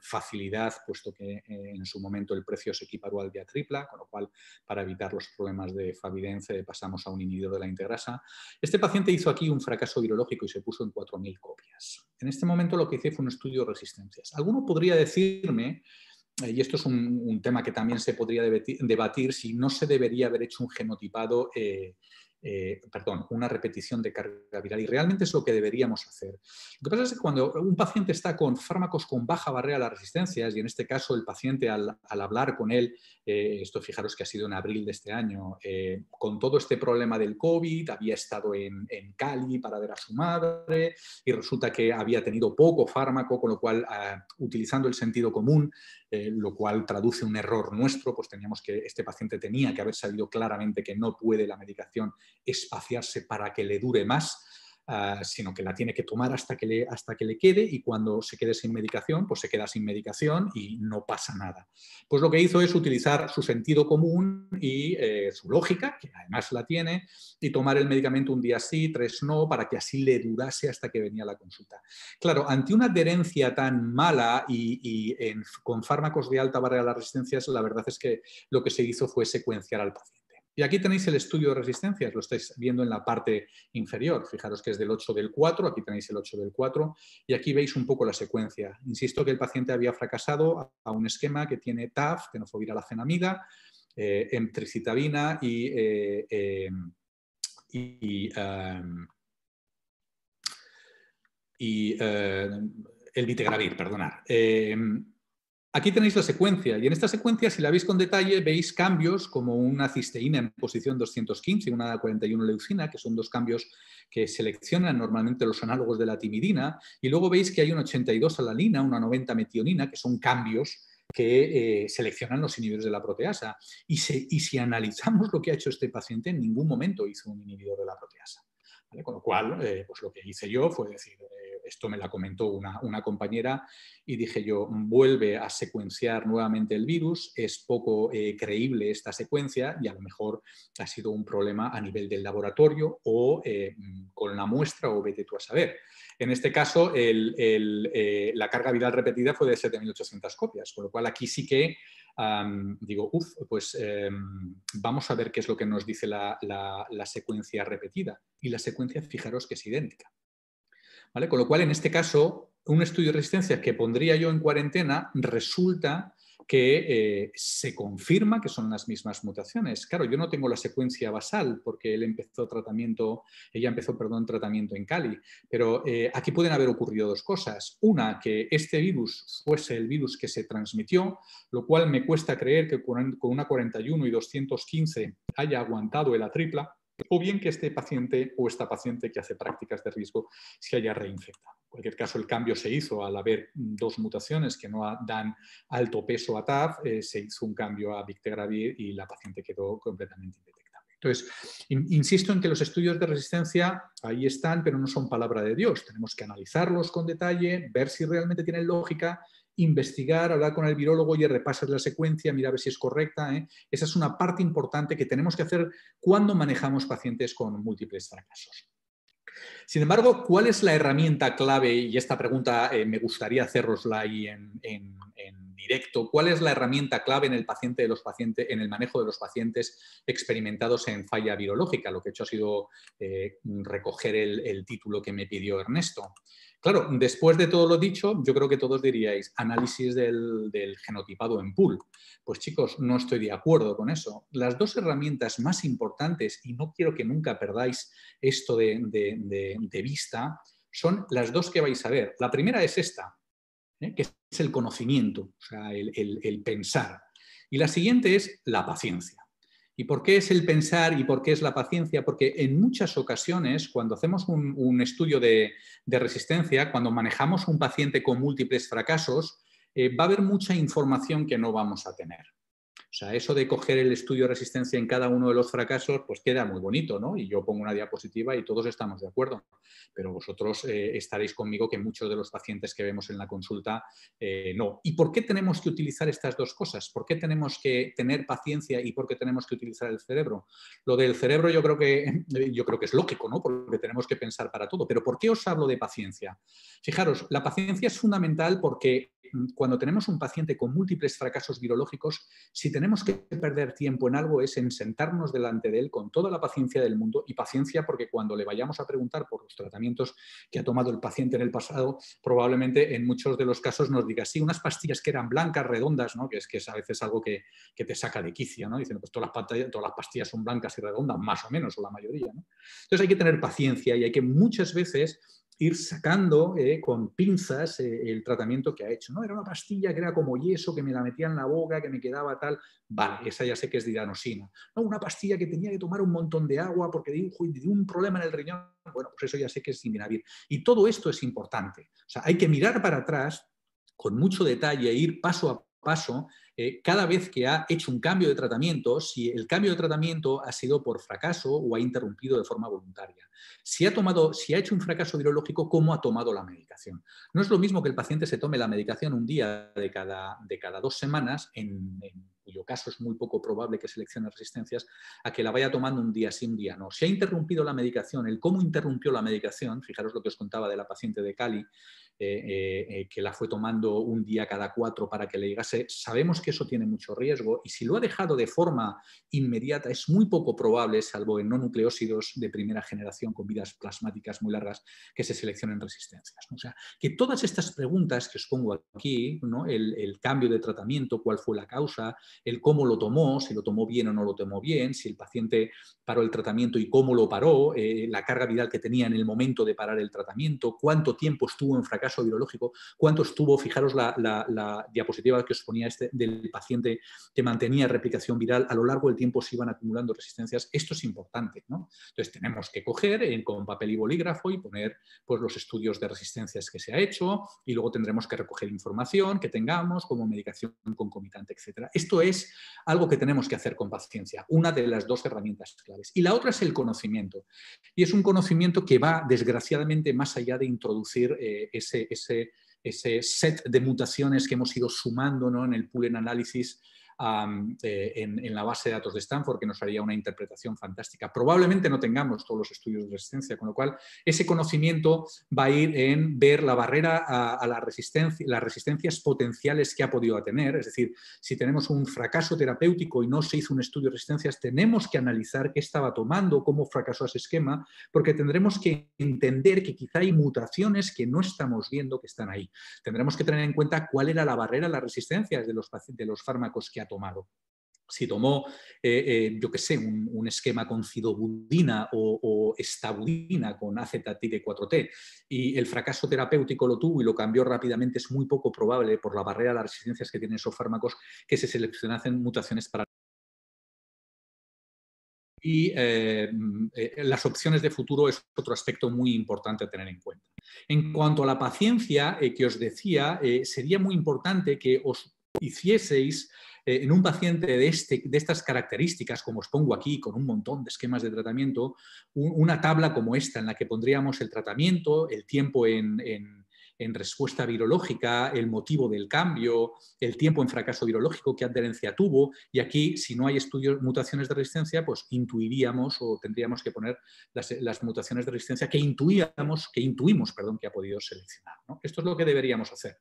facilidad, puesto que en su momento el precio se equiparó al de Atripla, con lo cual para evitar los problemas de favidez pasamos a un inhibidor de la integrasa. Este paciente hizo aquí un fracaso virológico y se puso en 4.000 copias. En este momento lo que hice fue un estudio de resistencias. Alguno podría decirme, y esto es un tema que también se podría debatir, si no se debería haber hecho un genotipado, una repetición de carga viral, y realmente es lo que deberíamos hacer. Lo que pasa es que cuando un paciente está con fármacos con baja barrera a las resistencias, y en este caso el paciente al hablar con él, esto fijaros que ha sido en abril de este año, con todo este problema del COVID, había estado en Cali para ver a su madre y resulta que había tenido poco fármaco, con lo cual utilizando el sentido común, lo cual traduce un error nuestro, pues este paciente tenía que haber sabido claramente que no puede la medicación espaciarse para que le dure más, sino que la tiene que tomar hasta que le quede, y cuando se quede sin medicación, pues se queda sin medicación y no pasa nada. Pues lo que hizo es utilizar su sentido común y su lógica, que además la tiene, y tomar el medicamento un día sí, 3 no, para que así le durase hasta que venía la consulta. Claro, ante una adherencia tan mala con fármacos de alta barrera a las resistencias, la verdad es que lo que se hizo fue secuenciar al paciente. Y aquí tenéis el estudio de resistencias, lo estáis viendo en la parte inferior. Fijaros que es del 8 del 4, aquí tenéis el 8 del 4, y aquí veis un poco la secuencia. Insisto que el paciente había fracasado a un esquema que tiene TAF, tenofovir-alafenamida, emtricitabina el vitegravir, perdonad. Aquí tenéis la secuencia, y en esta secuencia, si la veis con detalle, veis cambios como una cisteína en posición 215 y una 41 leucina, que son 2 cambios que seleccionan normalmente los análogos de la timidina, y luego veis que hay una 82 alanina, una 90 metionina, que son cambios que seleccionan los inhibidores de la proteasa. Y si analizamos lo que ha hecho este paciente, en ningún momento hizo un inhibidor de la proteasa. ¿Vale? Con lo cual, pues lo que hice yo fue decir, esto me la comentó una compañera y dije yo, vuelve a secuenciar nuevamente el virus, es poco creíble esta secuencia y a lo mejor ha sido un problema a nivel del laboratorio o con la muestra o vete tú a saber. En este caso, la carga viral repetida fue de 7.800 copias, con lo cual aquí sí que digo, pues vamos a ver qué es lo que nos dice la secuencia repetida. Y la secuencia, fijaros que es idéntica. ¿Vale? Con lo cual, en este caso, un estudio de resistencia que pondría yo en cuarentena resulta que se confirma que son las mismas mutaciones. Claro, yo no tengo la secuencia basal porque ella empezó tratamiento en Cali, pero aquí pueden haber ocurrido dos cosas. Una, que este virus fuese el virus que se transmitió, lo cual me cuesta creer que con una 41 y 215 haya aguantado la tripla, o bien que este paciente o esta paciente que hace prácticas de riesgo se haya reinfectado. En cualquier caso, el cambio se hizo al haber dos mutaciones que no dan alto peso a TAF, se hizo un cambio a Bictegravir y la paciente quedó completamente indetectable. Entonces, insisto en que los estudios de resistencia ahí están, pero no son palabra de Dios. Tenemos que analizarlos con detalle, ver si realmente tienen lógica, investigar, hablar con el virólogo y repasar la secuencia, mirar a ver si es correcta. Esa es una parte importante que tenemos que hacer cuando manejamos pacientes con múltiples fracasos. Sin embargo, ¿cuál es la herramienta clave? Y esta pregunta me gustaría hacerosla ahí en directo. ¿Cuál es la herramienta clave en el manejo de los pacientes experimentados en falla virológica? Lo que he hecho ha sido recoger el título que me pidió Ernesto. Claro, después de todo lo dicho, yo creo que todos diríais análisis del genotipado en pool. Pues chicos, no estoy de acuerdo con eso. Las dos herramientas más importantes, y no quiero que nunca perdáis esto de vista, son las dos que vais a ver. La primera es esta, que es el conocimiento, o sea, el pensar. Y la siguiente es la paciencia. ¿Y por qué es el pensar y por qué es la paciencia? Porque en muchas ocasiones, cuando hacemos un estudio de resistencia, cuando manejamos un paciente con múltiples fracasos, va a haber mucha información que no vamos a tener. O sea, eso de coger el estudio de resistencia en cada uno de los fracasos, pues queda muy bonito, ¿no? Y yo pongo una diapositiva y todos estamos de acuerdo. Pero vosotros estaréis conmigo que muchos de los pacientes que vemos en la consulta no. ¿Y por qué tenemos que utilizar estas dos cosas? ¿Por qué tenemos que tener paciencia y por qué tenemos que utilizar el cerebro? Lo del cerebro yo creo que es lógico, ¿no? Porque tenemos que pensar para todo. Pero ¿por qué os hablo de paciencia? Fijaros, la paciencia es fundamental porque cuando tenemos un paciente con múltiples fracasos virológicos, si tenemos que perder tiempo en algo es en sentarnos delante de él con toda la paciencia del mundo, y paciencia porque cuando le vayamos a preguntar por los tratamientos que ha tomado el paciente en el pasado, probablemente en muchos de los casos nos diga, sí, unas pastillas que eran blancas, redondas, ¿no? que es a veces algo que te saca de quicio, ¿no? Dicen, pues todas las pastillas son blancas y redondas, más o menos, o la mayoría, ¿no? Entonces hay que tener paciencia y hay que muchas veces ir sacando con pinzas el tratamiento que ha hecho. ¿No? Era una pastilla que era como yeso, que me la metía en la boca, que me quedaba tal. Vale, esa ya sé que es diranosina. No, una pastilla que tenía que tomar un montón de agua porque dio un problema en el riñón. Bueno, pues eso ya sé que es indinavir. Y todo esto es importante. O sea, hay que mirar para atrás con mucho detalle e ir paso a paso cada vez que ha hecho un cambio de tratamiento, si el cambio de tratamiento ha sido por fracaso o ha interrumpido de forma voluntaria. Si ha hecho un fracaso virológico, ¿cómo ha tomado la medicación? No es lo mismo que el paciente se tome la medicación un día de cada 2 semanas, en cuyo caso es muy poco probable que seleccione resistencias, a que la vaya tomando un día sí, un día no. Si ha interrumpido la medicación, el cómo interrumpió la medicación, fijaros lo que os contaba de la paciente de Cali, que la fue tomando un día cada 4 para que le llegase, sabemos que eso tiene mucho riesgo y si lo ha dejado de forma inmediata es muy poco probable, salvo en no nucleósidos de primera generación con vidas plasmáticas muy largas, que se seleccionen resistencias, ¿no? O sea, que todas estas preguntas que os pongo aquí, ¿no? el cambio de tratamiento, cuál fue la causa, el cómo lo tomó, si lo tomó bien o no lo tomó bien, si el paciente paró el tratamiento y cómo lo paró, la carga viral que tenía en el momento de parar el tratamiento, cuánto tiempo estuvo en fracaso fracaso virológico, cuánto estuvo, fijaros la diapositiva que os ponía del paciente que mantenía replicación viral, a lo largo del tiempo se iban acumulando resistencias. Esto es importante, ¿no? Entonces tenemos que coger con papel y bolígrafo y poner pues, los estudios de resistencias que se ha hecho, y luego tendremos que recoger información que tengamos como medicación concomitante, etc. Esto es algo que tenemos que hacer con paciencia, una de las dos herramientas claves. Y la otra es el conocimiento. Y es un conocimiento que va, desgraciadamente, más allá de introducir ese set de mutaciones que hemos ido sumando, ¿no?, en el pool en análisis en la base de datos de Stanford, que nos haría una interpretación fantástica. Probablemente no tengamos todos los estudios de resistencia, con lo cual ese conocimiento va a ir en ver la barrera a la resistencia, las resistencias potenciales que ha podido tener. Es decir, si tenemos un fracaso terapéutico y no se hizo un estudio de resistencias, tenemos que analizar qué estaba tomando, cómo fracasó ese esquema, porque tendremos que entender que quizá hay mutaciones que no estamos viendo que están ahí. Tendremos que tener en cuenta cuál era la barrera a las resistencias de los fármacos que ha tomado. Si tomó, yo qué sé, un esquema con cidobudina o estabudina con AZTID4T y el fracaso terapéutico lo tuvo y lo cambió rápidamente, es muy poco probable, por la barrera a las resistencias que tienen esos fármacos, que se seleccionasen mutaciones para... Y las opciones de futuro es otro aspecto muy importante a tener en cuenta. En cuanto a la paciencia que os decía, sería muy importante que os hicieseis en un paciente de estas características, como os pongo aquí, con un montón de esquemas de tratamiento, una tabla como esta, en la que pondríamos el tratamiento, el tiempo en respuesta virológica, el motivo del cambio, el tiempo en fracaso virológico, qué adherencia tuvo, y aquí, si no hay estudios, mutaciones de resistencia, pues intuiríamos o tendríamos que poner las mutaciones de resistencia que intuimos que ha podido seleccionar, ¿no? Esto es lo que deberíamos hacer.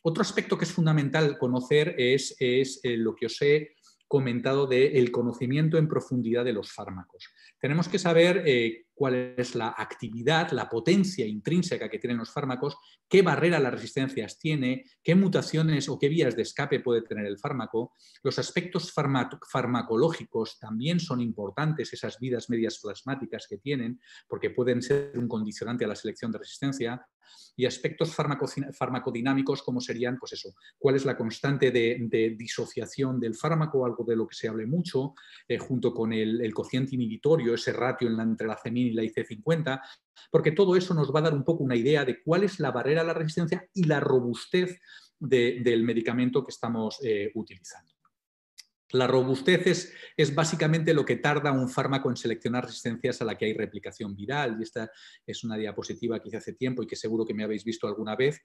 Otro aspecto que es fundamental conocer es lo que os he comentado del conocimiento en profundidad de los fármacos. Tenemos que saber cuál es la actividad, la potencia intrínseca que tienen los fármacos, qué barrera a las resistencias tiene, qué mutaciones o qué vías de escape puede tener el fármaco. Los aspectos farmacológicos también son importantes, esas vidas medias plasmáticas que tienen, porque pueden ser un condicionante a la selección de resistencia. Y aspectos farmacodinámicos como serían, pues eso, cuál es la constante de disociación del fármaco, algo de lo que se hable mucho, junto con el cociente inhibitorio, ese ratio entre la cemina y la IC50, porque todo eso nos va a dar un poco una idea de cuál es la barrera a la resistencia y la robustez del medicamento que estamos utilizando. La robustez es básicamente lo que tarda un fármaco en seleccionar resistencias a la que hay replicación viral, y esta es una diapositiva que hice hace tiempo y que seguro que me habéis visto alguna vez.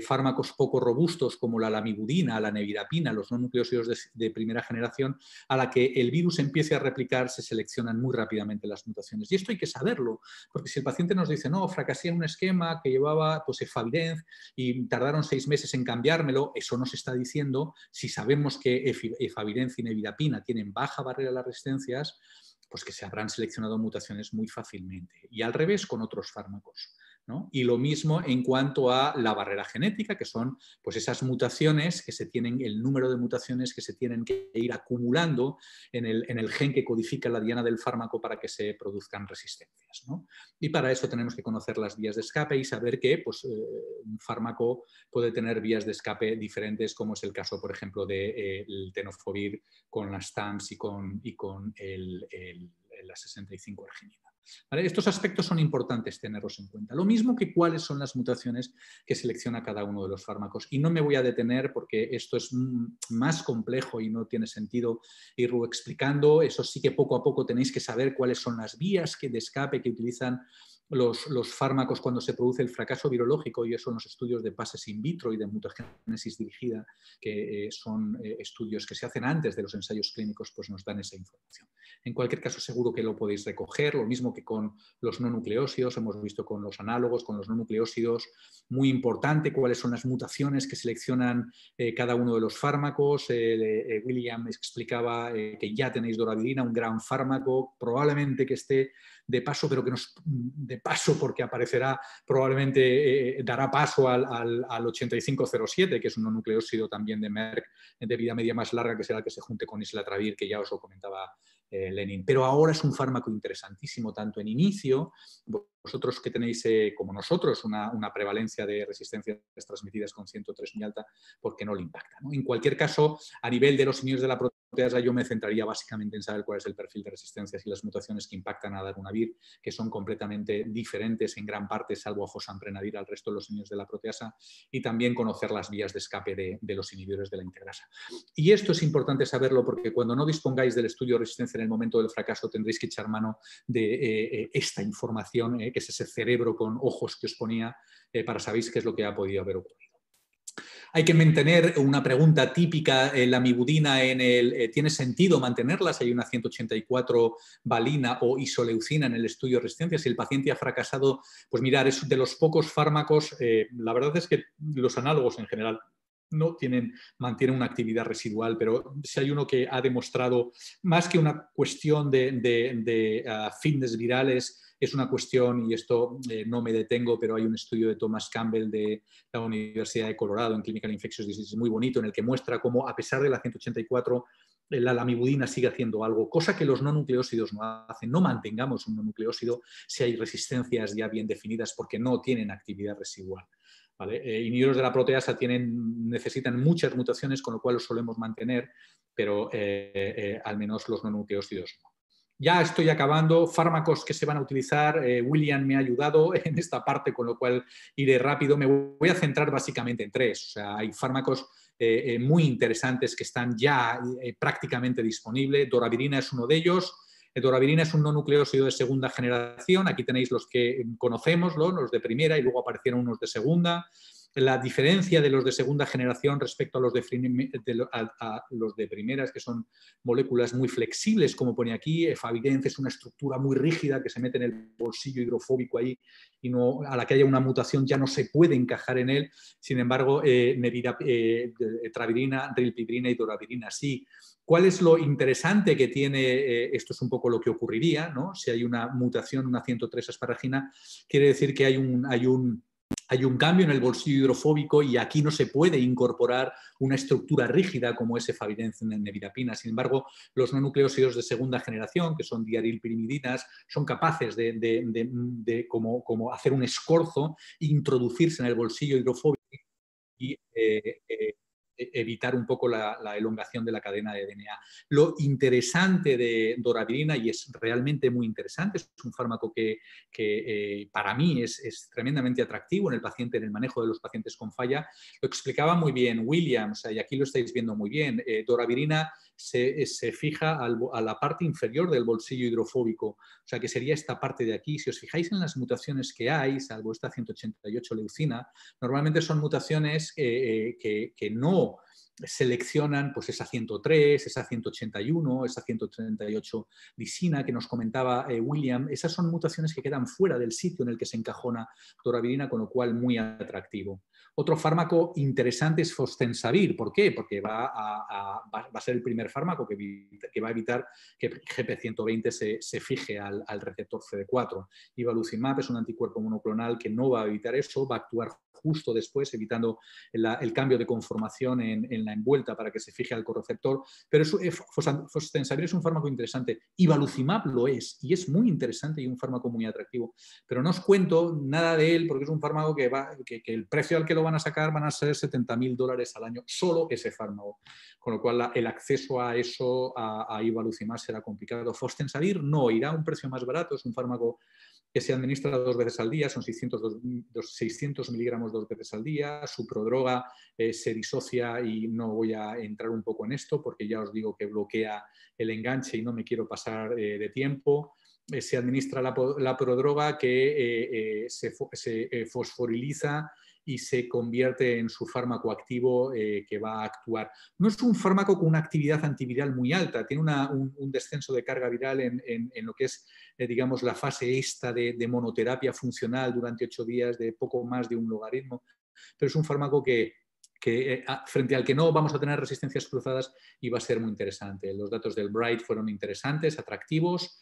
Fármacos poco robustos como la lamivudina, la nevirapina, los no nucleósidos de primera generación, a la que el virus empiece a replicar, se seleccionan muy rápidamente las mutaciones. Y esto hay que saberlo, porque si el paciente nos dice, no, fracasé en un esquema que llevaba pues, efavirenz y tardaron 6 meses en cambiarmelo, eso nos está diciendo, si sabemos que efavirenz y nevirapina tienen baja barrera a las resistencias, pues que se habrán seleccionado mutaciones muy fácilmente. Y al revés con otros fármacos, ¿no? Y lo mismo en cuanto a la barrera genética, que son pues esas mutaciones que se tienen, el número de mutaciones que se tienen que ir acumulando en el gen que codifica la diana del fármaco para que se produzcan resistencias, ¿no? Y para eso tenemos que conocer las vías de escape y saber que pues, un fármaco puede tener vías de escape diferentes, como es el caso, por ejemplo, del tenofovir con las TAMs y con la 65 arginina. ¿Vale? Estos aspectos son importantes tenerlos en cuenta. Lo mismo que cuáles son las mutaciones que selecciona cada uno de los fármacos. Y no me voy a detener porque esto es más complejo y no tiene sentido irlo explicando. Eso sí que poco a poco tenéis que saber cuáles son las vías de escape que utilizan los fármacos cuando se produce el fracaso virológico, y eso son los estudios de pases in vitro y de mutagénesis dirigida, que son estudios que se hacen antes de los ensayos clínicos, pues nos dan esa información. En cualquier caso, seguro que lo podéis recoger, lo mismo que con los no nucleósidos, hemos visto con los análogos, con los no nucleósidos, muy importante cuáles son las mutaciones que seleccionan cada uno de los fármacos. William explicaba que ya tenéis doravirina, un gran fármaco, probablemente que esté de paso, pero que no es de paso porque aparecerá, probablemente dará paso al 8507, que es un no nucleósido también de Merck, de vida media más larga, que será el que se junte con islatravir, que ya os lo comentaba Lenin. Pero ahora es un fármaco interesantísimo, tanto en inicio, vosotros que tenéis, como nosotros, una prevalencia de resistencias transmitidas con 103 muy alta, porque no le impacta, ¿no? En cualquier caso, a nivel de los inhibidores de la proteasa, yo me centraría básicamente en saber cuál es el perfil de resistencias y las mutaciones que impactan a darunavir, que son completamente diferentes en gran parte, salvo a fossamprenavir, al resto de los inhibidores de la proteasa, y también conocer las vías de escape de los inhibidores de la integrasa. Y esto es importante saberlo porque cuando no dispongáis del estudio de resistencia en el momento del fracaso, tendréis que echar mano de esta información, que es ese cerebro con ojos que os ponía, para saber qué es lo que ha podido haber ocurrido. Hay que mantener una pregunta típica, la mibudina ¿tiene sentido mantenerla si hay una 184 valina o isoleucina en el estudio de resistencia? Si el paciente ha fracasado, pues mirar, es de los pocos fármacos, la verdad es que los análogos en general no mantienen una actividad residual, pero si hay uno que ha demostrado, más que una cuestión de fitness virales, es una cuestión, y esto no me detengo, pero hay un estudio de Thomas Campbell de la Universidad de Colorado en Clinical Infectious Diseases muy bonito, en el que muestra cómo, a pesar de la 184, la lamivudina sigue haciendo algo, cosa que los no nucleósidos no hacen. No mantengamos un no nucleósido si hay resistencias ya bien definidas porque no tienen actividad residual. ¿Vale? Inhibidores de la proteasa necesitan muchas mutaciones, con lo cual los solemos mantener, pero al menos los no nucleósidos no. Ya estoy acabando. Fármacos que se van a utilizar. William me ha ayudado en esta parte, con lo cual iré rápido. Me voy a centrar básicamente en tres. O sea, hay fármacos muy interesantes que están ya prácticamente disponibles. Doravirina es uno de ellos. Doravirina es un no nucleósido de segunda generación. Aquí tenéis los que conocemos, los de primera, y luego aparecieron unos de segunda. La diferencia de los de segunda generación respecto a los de primera es que son moléculas muy flexibles, como pone aquí. Efavirenz es una estructura muy rígida que se mete en el bolsillo hidrofóbico ahí y no, a la que haya una mutación ya no se puede encajar en él. Sin embargo, travirina, rilpivirina y doravirina sí. ¿Cuál es lo interesante que tiene? Esto es un poco lo que ocurriría, ¿no? Si hay una mutación, una 103 asparagina, quiere decir que hay un cambio en el bolsillo hidrofóbico y aquí no se puede incorporar una estructura rígida como es efavirenz nevirapina. Sin embargo, los no nucleósidos de segunda generación, que son diarilpirimidinas, son capaces de como hacer un escorzo, introducirse en el bolsillo hidrofóbico y evitar un poco la elongación de la cadena de DNA. Lo interesante de doravirina, y es realmente muy interesante, es un fármaco que para mí es tremendamente atractivo en el paciente, en el manejo de los pacientes con falla. Lo explicaba muy bien Williams, y aquí lo estáis viendo muy bien. Doravirina se fija a la parte inferior del bolsillo hidrofóbico, o sea que sería esta parte de aquí. Si os fijáis en las mutaciones que hay, salvo esta 188 leucina, normalmente son mutaciones que no seleccionan pues esa 103, esa 181, esa 138 lisina que nos comentaba William. Esas son mutaciones que quedan fuera del sitio en el que se encajona doravirina, con lo cual muy atractivo. Otro fármaco interesante es fostensavir. ¿Por qué? Porque va a ser el primer fármaco que va a evitar que GP120 se fije al receptor CD4. Ivalucimab es un anticuerpo monoclonal que no va a evitar eso, va a actuar justo después, evitando el cambio de conformación en la envuelta para que se fije al correceptor. Pero fostensavir es un fármaco interesante. Ivalucimab lo es, y es muy interesante y un fármaco muy atractivo. Pero no os cuento nada de él porque es un fármaco que el precio al que lo van a sacar van a ser $70.000 al año, solo ese fármaco. Con lo cual el acceso a eso, a Ivalucimab, será complicado. Fostensavir no, irá a un precio más barato, es un fármaco que se administra 2 veces al día, son 600 miligramos 2 veces al día. Su prodroga se disocia, y no voy a entrar un poco en esto porque ya os digo que bloquea el enganche y no me quiero pasar de tiempo. Se administra la prodroga que se fosforiliza y se convierte en su fármaco activo que va a actuar. No es un fármaco con una actividad antiviral muy alta, tiene un descenso de carga viral en lo que es, digamos, la fase esta de monoterapia funcional durante 8 días de poco más de un logaritmo, pero es un fármaco que frente al que no vamos a tener resistencias cruzadas y va a ser muy interesante. Los datos del BRIGHT fueron interesantes, atractivos,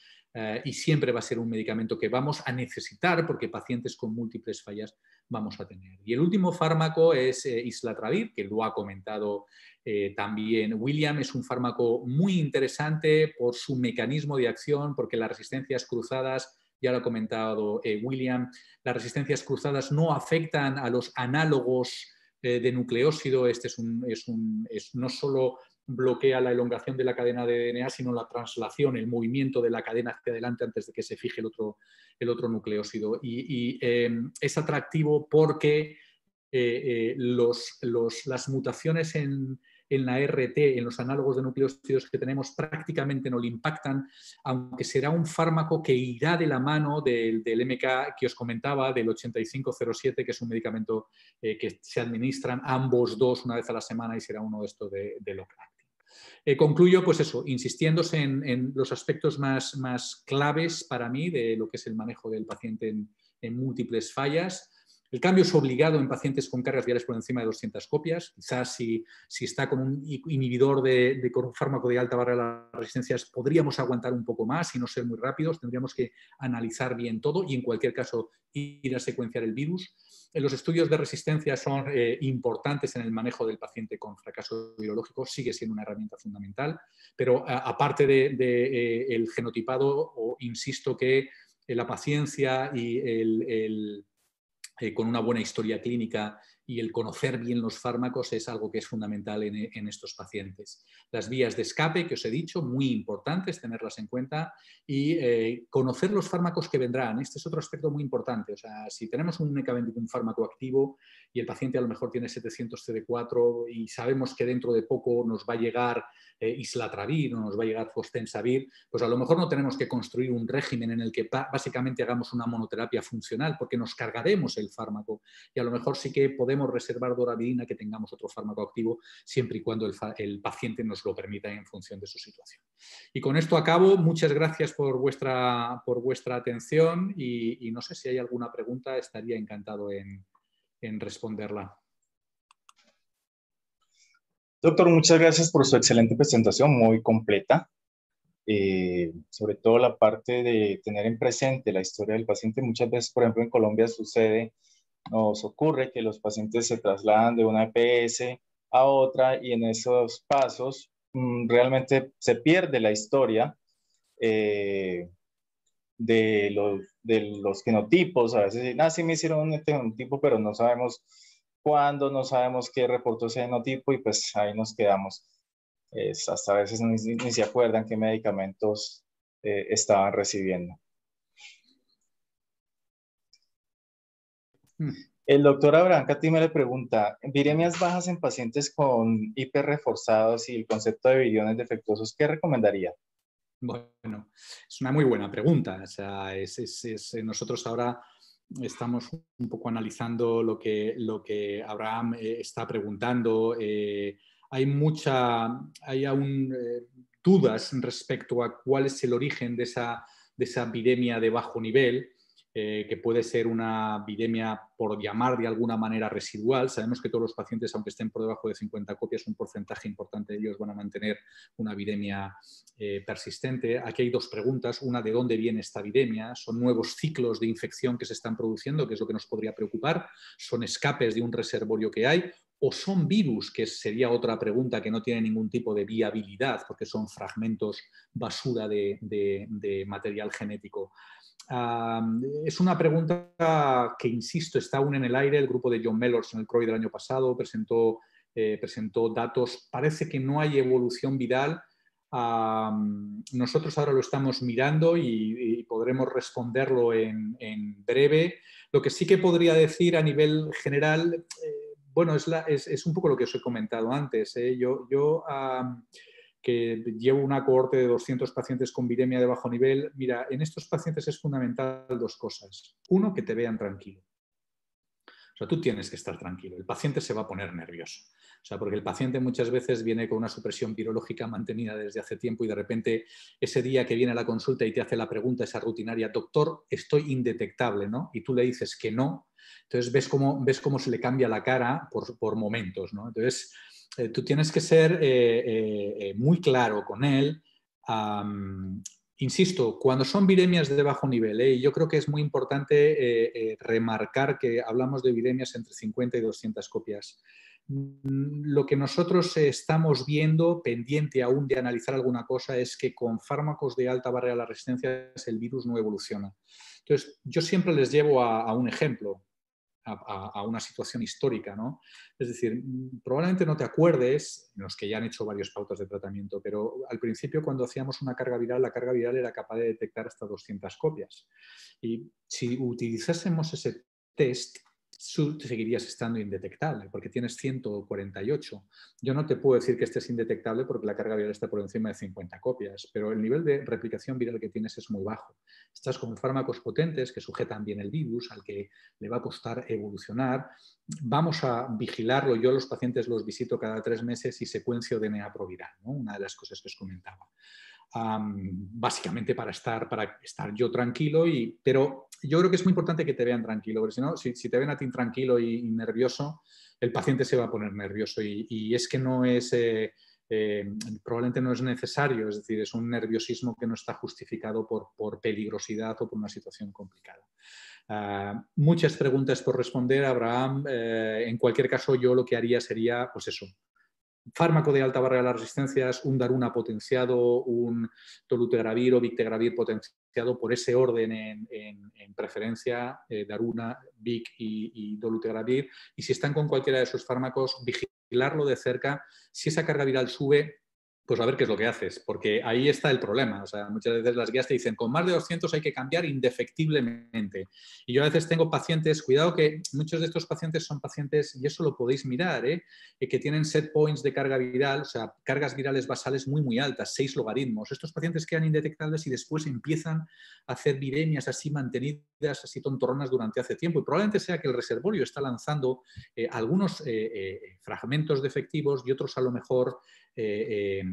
y siempre va a ser un medicamento que vamos a necesitar porque pacientes con múltiples fallas vamos a tener. Y el último fármaco es islatravir, que lo ha comentado también William. Es un fármaco muy interesante por su mecanismo de acción, porque las resistencias cruzadas ya lo ha comentado William, las resistencias cruzadas no afectan a los análogos de nucleósido. Este no solo bloquea la elongación de la cadena de DNA, sino la translación, el movimiento de la cadena hacia adelante antes de que se fije el otro nucleósido. Y es atractivo porque las mutaciones en la RT, en los análogos de nucleósidos que tenemos, prácticamente no le impactan, aunque será un fármaco que irá de la mano del MK que os comentaba, del 8507, que es un medicamento que se administran ambos dos una vez a la semana y será uno de estos de long-acting. Concluyo, pues eso, insistiéndose en los aspectos más claves para mí de lo que es el manejo del paciente en múltiples fallas. El cambio es obligado en pacientes con cargas virales por encima de 200 copias. Quizás si está con un inhibidor con un fármaco de alta barrera de resistencias, podríamos aguantar un poco más y no ser muy rápidos. Tendríamos que analizar bien todo y en cualquier caso ir a secuenciar el virus. Los estudios de resistencia son importantes en el manejo del paciente con fracaso virológico, sigue siendo una herramienta fundamental, pero aparte del genotipado, insisto que la paciencia y con una buena historia clínica y el conocer bien los fármacos es algo que es fundamental en estos pacientes. Las vías de escape, que os he dicho, muy importantes tenerlas en cuenta y conocer los fármacos que vendrán. Este es otro aspecto muy importante. O sea, si tenemos únicamente un fármaco activo y el paciente a lo mejor tiene 700 CD4 y sabemos que dentro de poco nos va a llegar islatravir o nos va a llegar fostensavir, pues a lo mejor no tenemos que construir un régimen en el que básicamente hagamos una monoterapia funcional porque nos cargaremos el fármaco y a lo mejor sí que podemos reservar doravirina que tengamos otro fármaco activo siempre y cuando el paciente nos lo permita en función de su situación. Y con esto acabo. Muchas gracias por vuestra atención y no sé si hay alguna pregunta, estaría encantado en responderla. Doctor, muchas gracias por su excelente presentación, muy completa. Sobre todo la parte de tener en presente la historia del paciente. Muchas veces, por ejemplo, en Colombia nos ocurre que los pacientes se trasladan de una EPS a otra y en esos pasos realmente se pierde la historia de los genotipos. A veces dicen, sí me hicieron un genotipo, pero no sabemos cuándo, no sabemos qué reportó ese genotipo y pues ahí nos quedamos. Hasta a veces ni se acuerdan qué medicamentos estaban recibiendo. El doctor Abraham Catime le pregunta, viremias bajas en pacientes con hiperreforzados y el concepto de viriones defectuosos, ¿qué recomendaría? Bueno, es una muy buena pregunta. O sea, nosotros ahora estamos un poco analizando lo que Abraham está preguntando. Hay aún dudas respecto a cuál es el origen de esa viremia de bajo nivel. Que puede ser una viremia, por llamar de alguna manera, residual. Sabemos que todos los pacientes, aunque estén por debajo de 50 copias, un porcentaje importante de ellos van a mantener una viremia persistente. Aquí hay dos preguntas. Una, ¿de dónde viene esta viremia? ¿Son nuevos ciclos de infección que se están produciendo, que es lo que nos podría preocupar? ¿Son escapes de un reservorio que hay? ¿O son virus, que sería otra pregunta que no tiene ningún tipo de viabilidad, porque son fragmentos basura de material genético? Es una pregunta que, insisto, está aún en el aire. El grupo de John Mellors en el CROI del año pasado presentó datos. Parece que no hay evolución viral. Nosotros ahora lo estamos mirando y podremos responderlo en breve. Lo que sí que podría decir a nivel general, bueno, es un poco lo que os he comentado antes. Yo que llevo una cohorte de 200 pacientes con viremia de bajo nivel. Mira, en estos pacientes es fundamental dos cosas. Uno, que te vean tranquilo. O sea, tú tienes que estar tranquilo. El paciente se va a poner nervioso. O sea, porque el paciente muchas veces viene con una supresión virológica mantenida desde hace tiempo y de repente ese día que viene a la consulta y te hace la pregunta esa rutinaria, doctor, estoy indetectable, ¿no? Y tú le dices que no. Entonces ves cómo se le cambia la cara por momentos, ¿no? Entonces tú tienes que ser muy claro con él Insisto, cuando son viremias de bajo nivel, y yo creo que es muy importante remarcar que hablamos de viremias entre 50 y 200 copias. Lo que nosotros estamos viendo, pendiente aún de analizar alguna cosa, es que con fármacos de alta barrera a la resistencia el virus no evoluciona. Entonces, yo siempre les llevo a un ejemplo. A una situación histórica, ¿no? Es decir, probablemente no te acuerdes, los que ya han hecho varios pautas de tratamiento, pero al principio cuando hacíamos una carga viral, la carga viral era capaz de detectar hasta 200 copias. Y si utilizásemos ese test, seguirías estando indetectable, porque tienes 148. Yo no te puedo decir que estés indetectable porque la carga viral está por encima de 50 copias, pero el nivel de replicación viral que tienes es muy bajo. Estás con fármacos potentes que sujetan bien el virus, al que le va a costar evolucionar. Vamos a vigilarlo. Yo a los pacientes los visito cada 3 meses y secuencio DNA proviral, ¿no? Una de las cosas que os comentaba. Básicamente para estar yo tranquilo, pero yo creo que es muy importante que te vean tranquilo, porque si no, si te ven a ti tranquilo y nervioso, el paciente se va a poner nervioso y es que no es... probablemente no es necesario, es decir, es un nerviosismo que no está justificado por peligrosidad o por una situación complicada. Muchas preguntas por responder, Abraham. En cualquier caso, yo lo que haría sería, pues eso, fármaco de alta barrera a las resistencias, un Daruna potenciado, un dolutegravir o Bictegravir potenciado por ese orden en preferencia, Daruna, Vic y dolutegravir. Y si están con cualquiera de esos fármacos, vigilarlo de cerca. Si esa carga viral sube, pues a ver qué es lo que haces, porque ahí está el problema. O sea, muchas veces las guías te dicen, con más de 200 hay que cambiar indefectiblemente. Y yo a veces tengo pacientes, cuidado que muchos de estos pacientes son pacientes, y eso lo podéis mirar, que tienen set points de carga viral, o sea, cargas virales basales muy, muy altas, 6 logaritmos. Estos pacientes quedan indetectables y después empiezan a hacer viremias así mantenidas, así tontorronas durante hace tiempo. Y probablemente sea que el reservorio está lanzando algunos fragmentos defectivos y otros a lo mejor de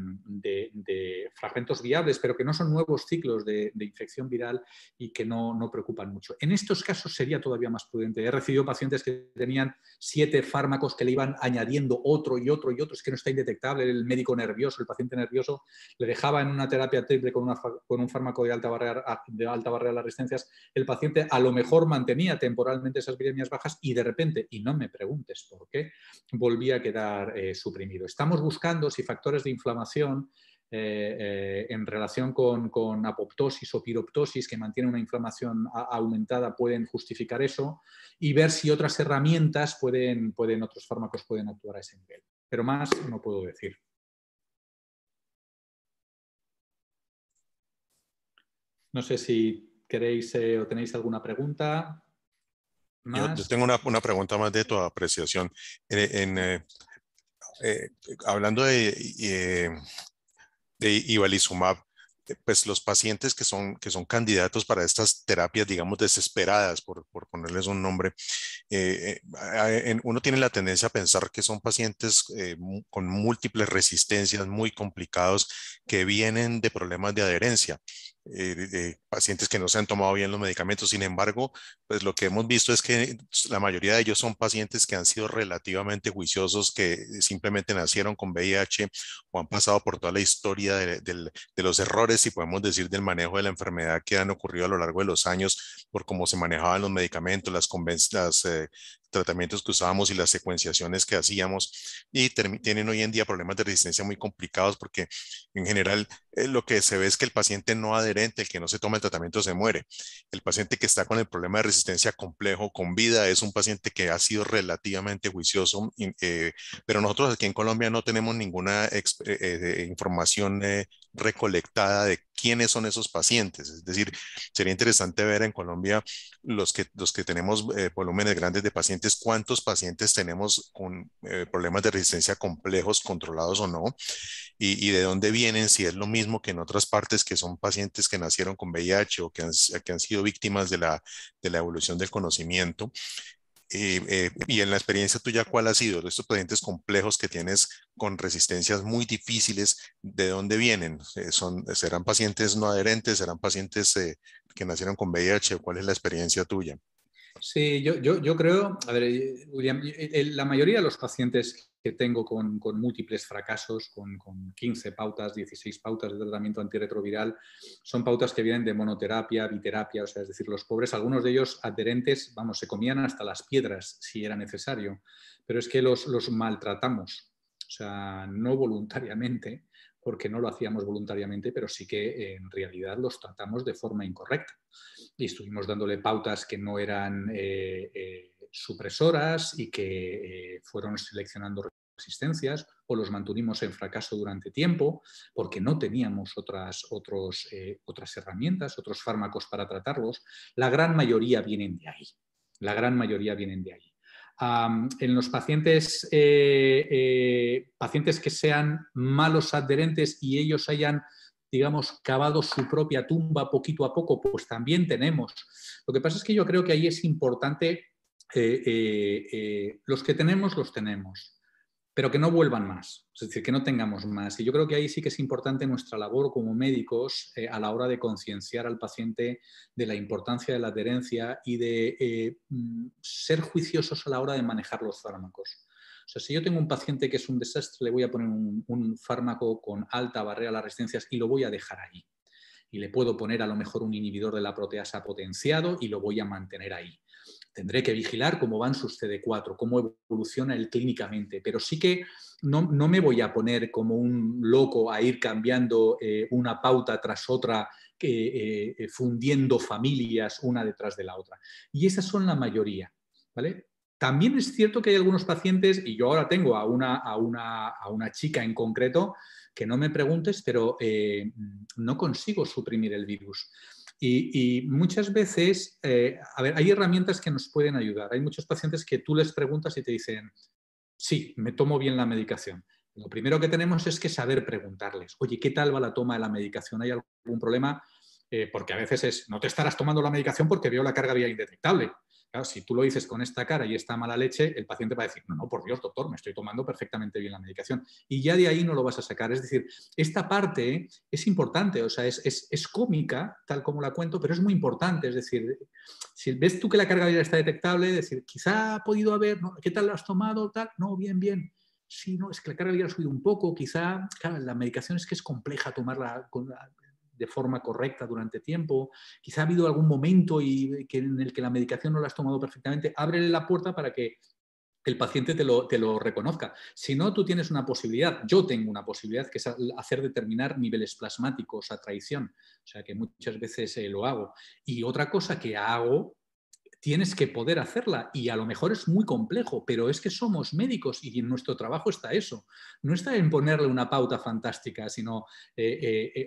fragmentos viables, pero que no son nuevos ciclos de infección viral y que no preocupan mucho. En estos casos sería todavía más prudente. He recibido pacientes que tenían 7 fármacos que le iban añadiendo otro y otro y otro, es que no está indetectable. El médico nervioso, el paciente nervioso, le dejaba en una terapia triple con un fármaco de alta barrera a las resistencias. El paciente a lo mejor mantenía temporalmente esas viremias bajas y de repente, y no me preguntes por qué, volvía a quedar suprimido. Estamos buscando si factores de inflamación en relación con apoptosis o piroptosis que mantienen una inflamación aumentada pueden justificar eso y ver si otras herramientas otros fármacos pueden actuar a ese nivel. Pero más no puedo decir. No sé si queréis o tenéis alguna pregunta más. Yo tengo una pregunta más de tu apreciación. Hablando de Ibalizumab, pues los pacientes que son candidatos para estas terapias, digamos, desesperadas, por ponerles un nombre, uno tiene la tendencia a pensar que son pacientes con múltiples resistencias muy complicados que vienen de problemas de adherencia. De pacientes que no se han tomado bien los medicamentos. Sin embargo, pues lo que hemos visto es que la mayoría de ellos son pacientes que han sido relativamente juiciosos, que simplemente nacieron con VIH o han pasado por toda la historia de los errores, si podemos decir, del manejo de la enfermedad que han ocurrido a lo largo de los años por cómo se manejaban los medicamentos, las tratamientos que usábamos y las secuenciaciones que hacíamos, y tienen hoy en día problemas de resistencia muy complicados porque en general lo que se ve es que el paciente no adherente, el que no se toma el tratamiento, se muere. El paciente que está con el problema de resistencia complejo con vida es un paciente que ha sido relativamente juicioso, pero nosotros aquí en Colombia no tenemos ninguna información recolectada de quiénes son esos pacientes. Es decir, sería interesante ver en Colombia los que tenemos volúmenes grandes de pacientes, cuántos pacientes tenemos con problemas de resistencia complejos, controlados o no, y de dónde vienen, si es lo mismo que en otras partes, que son pacientes que nacieron con VIH o que han sido víctimas de la evolución del conocimiento. Y en la experiencia tuya, ¿cuál ha sido de estos pacientes complejos que tienes con resistencias muy difíciles? ¿De dónde vienen? ¿Serán pacientes no adherentes? ¿Serán pacientes que nacieron con VIH? ¿Cuál es la experiencia tuya? Sí, yo creo, a ver, William, la mayoría de los pacientes que tengo con múltiples fracasos, con 15 pautas, 16 pautas de tratamiento antirretroviral, son pautas que vienen de monoterapia, biterapia, o sea, es decir, los pobres, algunos de ellos adherentes, vamos, se comían hasta las piedras si era necesario, pero es que los maltratamos, o sea, no voluntariamente, porque no lo hacíamos voluntariamente, pero sí que en realidad los tratamos de forma incorrecta. Y estuvimos dándole pautas que no eran supresoras y que fueron seleccionando resistencias o los mantuvimos en fracaso durante tiempo porque no teníamos otras herramientas, otros fármacos para tratarlos. La gran mayoría vienen de ahí. La gran mayoría vienen de ahí. En los pacientes que sean malos adherentes y ellos hayan, digamos, cavado su propia tumba poquito a poco, pues también tenemos. Lo que pasa es que yo creo que ahí es importante, los que tenemos, los tenemos, pero que no vuelvan más, es decir, que no tengamos más. Y yo creo que ahí sí que es importante nuestra labor como médicos a la hora de concienciar al paciente de la importancia de la adherencia y de ser juiciosos a la hora de manejar los fármacos. O sea, si yo tengo un paciente que es un desastre, le voy a poner un fármaco con alta barrera a las resistencias y lo voy a dejar ahí. Y le puedo poner a lo mejor un inhibidor de la proteasa potenciado y lo voy a mantener ahí. Tendré que vigilar cómo van sus CD4, cómo evoluciona él clínicamente, pero sí que no me voy a poner como un loco a ir cambiando una pauta tras otra, fundiendo familias una detrás de la otra. Y esas son la mayoría, ¿vale? También es cierto que hay algunos pacientes, y yo ahora tengo a una chica en concreto, que no me preguntes, pero no consigo suprimir el virus. Y muchas veces, a ver, hay herramientas que nos pueden ayudar. Hay muchos pacientes que tú les preguntas y te dicen, sí, me tomo bien la medicación. Lo primero que tenemos es que saber preguntarles, oye, ¿qué tal va la toma de la medicación? ¿Hay algún problema? Porque a veces es, no te estarás tomando la medicación porque veo la carga viral indetectable. Claro, si tú lo dices con esta cara y esta mala leche, el paciente va a decir, no, por Dios, doctor, me estoy tomando perfectamente bien la medicación. Y ya de ahí no lo vas a sacar. Es decir, esta parte es importante, o sea, es cómica, tal como la cuento, pero es muy importante. Es decir, si ves tú que la carga viral está detectable, decir, quizá ha podido haber, ¿no? ¿Qué tal lo has tomado? Tal, no, bien, bien. Sí, no, es que la carga viral ha subido un poco, quizá, claro, la medicación es que es compleja tomarla de forma correcta durante tiempo, quizá ha habido algún momento en el que la medicación no la has tomado perfectamente, ábrele la puerta para que el paciente te lo reconozca. Si no, tú tienes una posibilidad, yo tengo una posibilidad, que es hacer determinar niveles plasmáticos a traición, o sea que muchas veces lo hago. Y otra cosa que hago, tienes que poder hacerla y a lo mejor es muy complejo, pero es que somos médicos y en nuestro trabajo está eso. No está en ponerle una pauta fantástica, sino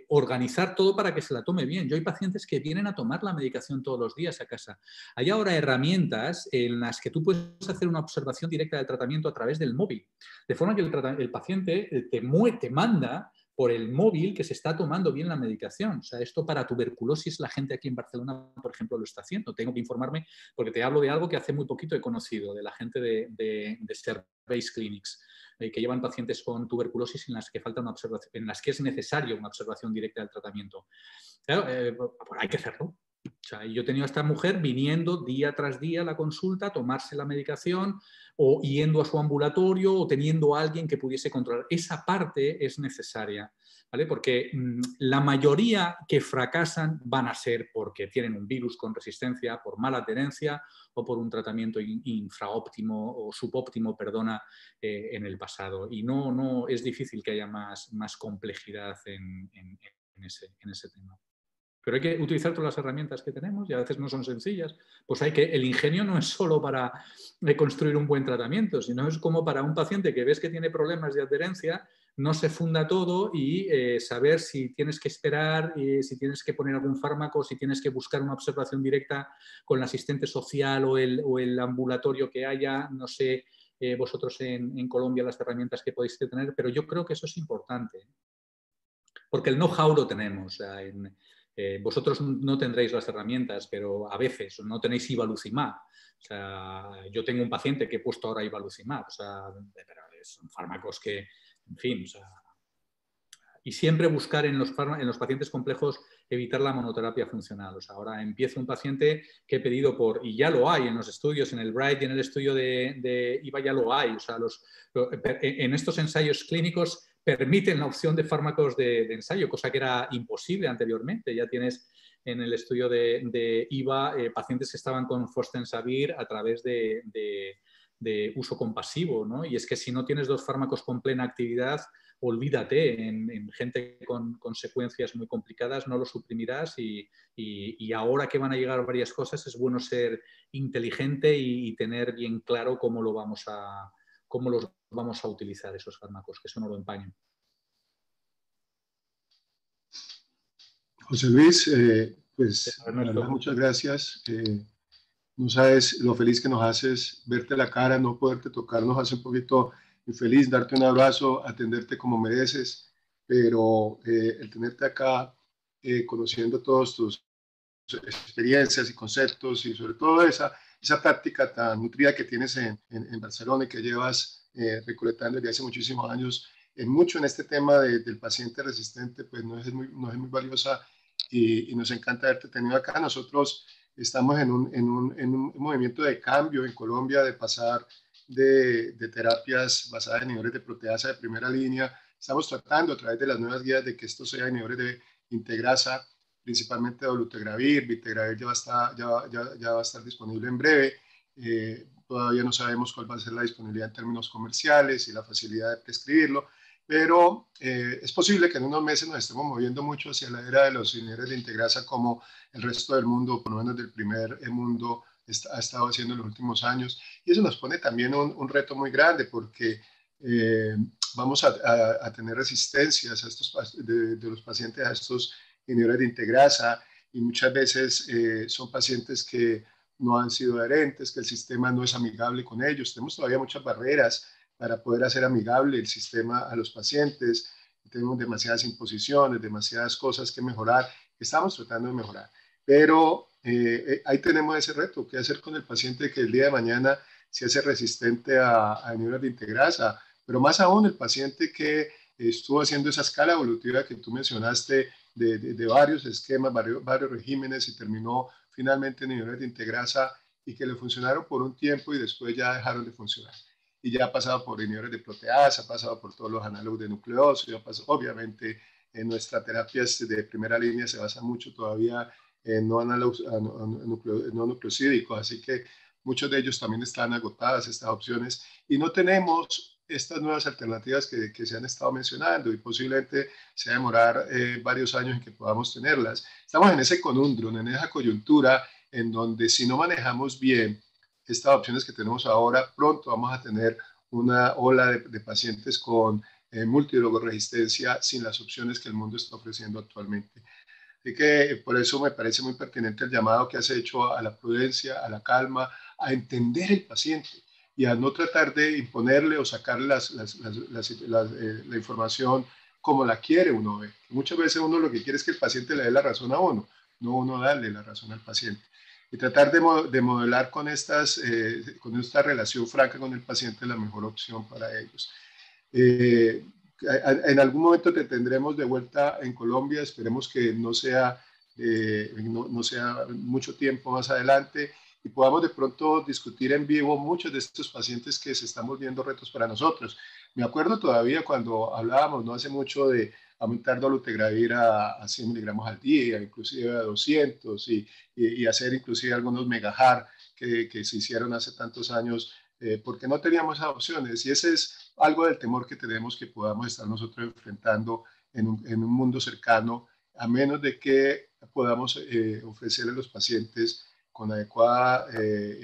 organizar todo para que se la tome bien. Yo hay pacientes que vienen a tomar la medicación todos los días a casa. Hay ahora herramientas en las que tú puedes hacer una observación directa del tratamiento a través del móvil, de forma que el paciente te manda por el móvil que se está tomando bien la medicación. O sea, esto para tuberculosis la gente aquí en Barcelona, por ejemplo, lo está haciendo. Tengo que informarme porque te hablo de algo que hace muy poquito he conocido, de la gente de Serveis Clinics, que llevan pacientes con tuberculosis en las que falta una observación, en las que es necesario una observación directa del tratamiento. Claro, pues hay que hacerlo. O sea, yo he tenido a esta mujer viniendo día tras día a la consulta a tomarse la medicación o yendo a su ambulatorio o teniendo a alguien que pudiese controlar. Esa parte es necesaria, ¿vale? Porque la mayoría que fracasan van a ser porque tienen un virus con resistencia, por mala adherencia o por un tratamiento infraóptimo o subóptimo, perdona, en el pasado. Y no es difícil que haya más complejidad en ese tema. Pero hay que utilizar todas las herramientas que tenemos y a veces no son sencillas. Pues el ingenio no es solo para construir un buen tratamiento, sino es como para un paciente que ves que tiene problemas de adherencia, no se funda todo y saber si tienes que esperar, si tienes que poner algún fármaco, si tienes que buscar una observación directa con el asistente social o el ambulatorio que haya, no sé vosotros en Colombia las herramientas que podéis tener, pero yo creo que eso es importante. Porque el know-how lo tenemos. O sea, vosotros no tendréis las herramientas, pero a veces no tenéis ivalucimab. O sea, yo tengo un paciente que he puesto ahora ivalucimab. O sea, pero son fármacos que, en fin, o sea, y siempre buscar en los pacientes complejos evitar la monoterapia funcional. O sea, ahora empiezo un paciente que he pedido y ya lo hay en los estudios, en el BRIGHT y en el estudio de IVA ya lo hay. O sea, en estos ensayos clínicos permiten la opción de fármacos de ensayo, cosa que era imposible anteriormente. Ya tienes en el estudio de IVA pacientes que estaban con fostensavir a través de uso compasivo, ¿no? Y es que si no tienes dos fármacos con plena actividad, olvídate, en gente con consecuencias muy complicadas no lo suprimirás y ahora que van a llegar varias cosas es bueno ser inteligente y tener bien claro cómo los vamos a utilizar esos fármacos, que eso no lo empaño. José Luis, pues la verdad, muchas gracias. No sabes lo feliz que nos haces verte la cara, no poderte tocar nos hace un poquito infeliz, darte un abrazo, atenderte como mereces, pero el tenerte acá, conociendo todas tus experiencias y conceptos y sobre todo esa práctica tan nutrida que tienes en Barcelona y que llevas recolectando desde hace muchísimos años, mucho en este tema del paciente resistente, pues nos es muy valiosa y nos encanta haberte tenido acá. Nosotros estamos en un movimiento de cambio en Colombia, de pasar de terapias basadas en inhibidores de proteasa de primera línea. Estamos tratando a través de las nuevas guías de que esto sea inhibidores de integrasa, principalmente dolutegravir. Vitegravir ya va a estar disponible en breve. Todavía no sabemos cuál va a ser la disponibilidad en términos comerciales y la facilidad de prescribirlo, pero es posible que en unos meses nos estemos moviendo mucho hacia la era de los inhibidores de integrasa como el resto del mundo, por lo menos del primer mundo, ha estado haciendo en los últimos años. Y eso nos pone también un reto muy grande porque vamos a tener resistencias de los pacientes a estos inhibidores de integrasa y muchas veces son pacientes que no han sido adherentes, que el sistema no es amigable con ellos. Tenemos todavía muchas barreras para poder hacer amigable el sistema a los pacientes. Tenemos demasiadas imposiciones, demasiadas cosas que mejorar, que estamos tratando de mejorar. Pero ahí tenemos ese reto, qué hacer con el paciente que el día de mañana se hace resistente a inhibidores de integrasa, pero más aún el paciente que estuvo haciendo esa escala evolutiva que tú mencionaste de varios esquemas, varios regímenes y terminó finalmente en inhibidores de integrasa y que le funcionaron por un tiempo y después ya dejaron de funcionar. Y ya ha pasado por inhibidores de proteasa, ha pasado por todos los análogos de nucleósido, obviamente en nuestra terapia de primera línea se basa mucho todavía en no nucleosídicos, así que muchos de ellos también están agotadas estas opciones y no tenemos estas nuevas alternativas que se han estado mencionando y posiblemente se va a demorar varios años en que podamos tenerlas. Estamos en ese conundrum, en esa coyuntura en donde si no manejamos bien estas opciones que tenemos ahora, pronto vamos a tener una ola de pacientes con multidrogoresistencia sin las opciones que el mundo está ofreciendo actualmente. Así que por eso me parece muy pertinente el llamado que has hecho a la prudencia, a la calma, a entender el paciente y a no tratar de imponerle o sacarle la información como la quiere uno ver. Muchas veces uno lo que quiere es que el paciente le dé la razón a uno, no uno darle la razón al paciente. Y tratar de modelar con esta relación franca con el paciente la mejor opción para ellos. En algún momento te tendremos de vuelta en Colombia, esperemos que no sea mucho tiempo más adelante y podamos de pronto discutir en vivo muchos de estos pacientes que se están volviendo retos para nosotros. Me acuerdo todavía cuando hablábamos no hace mucho de aumentar dolutegravir a 100 miligramos al día, inclusive a 200 y hacer inclusive algunos megahar que se hicieron hace tantos años porque no teníamos esas opciones y ese es algo del temor que tenemos que podamos estar nosotros enfrentando en un mundo cercano, a menos de que podamos ofrecerle a los pacientes con adecuada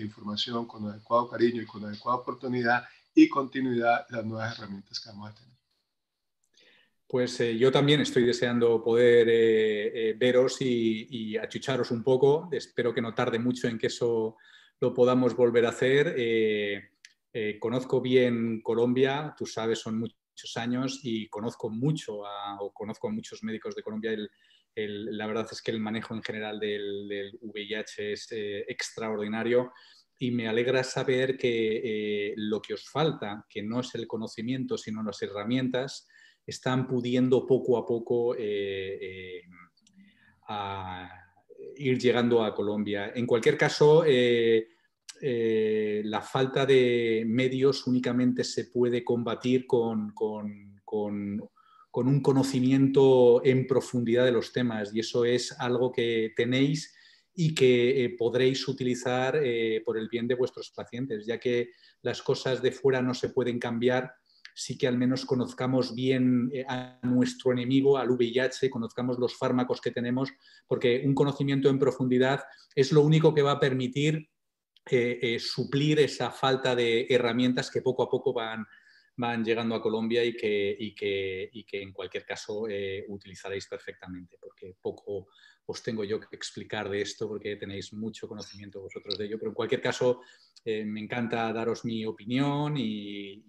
información, con adecuado cariño y con adecuada oportunidad y continuidad las nuevas herramientas que vamos a tener. Pues yo también estoy deseando poder veros y achucharos un poco. Espero que no tarde mucho en que eso lo podamos volver a hacer. Conozco bien Colombia, tú sabes, son muchos años y conozco a muchos médicos de Colombia. La verdad es que el manejo en general del VIH es extraordinario y me alegra saber que lo que os falta, que no es el conocimiento, sino las herramientas, están pudiendo poco a poco ir llegando a Colombia. En cualquier caso, la falta de medios únicamente se puede combatir con un conocimiento en profundidad de los temas, y eso es algo que tenéis y que podréis utilizar por el bien de vuestros pacientes, ya que las cosas de fuera no se pueden cambiar. Sí que al menos conozcamos bien a nuestro enemigo, al VIH, conozcamos los fármacos que tenemos, porque un conocimiento en profundidad es lo único que va a permitir suplir esa falta de herramientas que poco a poco van llegando a Colombia y que en cualquier caso utilizaréis perfectamente, porque poco os tengo yo que explicar de esto, porque tenéis mucho conocimiento vosotros de ello, pero en cualquier caso me encanta daros mi opinión y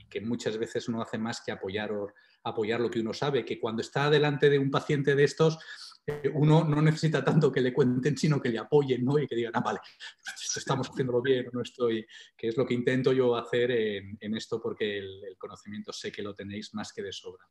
que muchas veces no hace más que apoyar lo que uno sabe, que cuando está delante de un paciente de estos, uno no necesita tanto que le cuenten, sino que le apoyen, ¿no? Y que digan, vale, estamos haciéndolo bien o no estoy, que es lo que intento yo hacer en esto, porque el conocimiento sé que lo tenéis más que de sobra.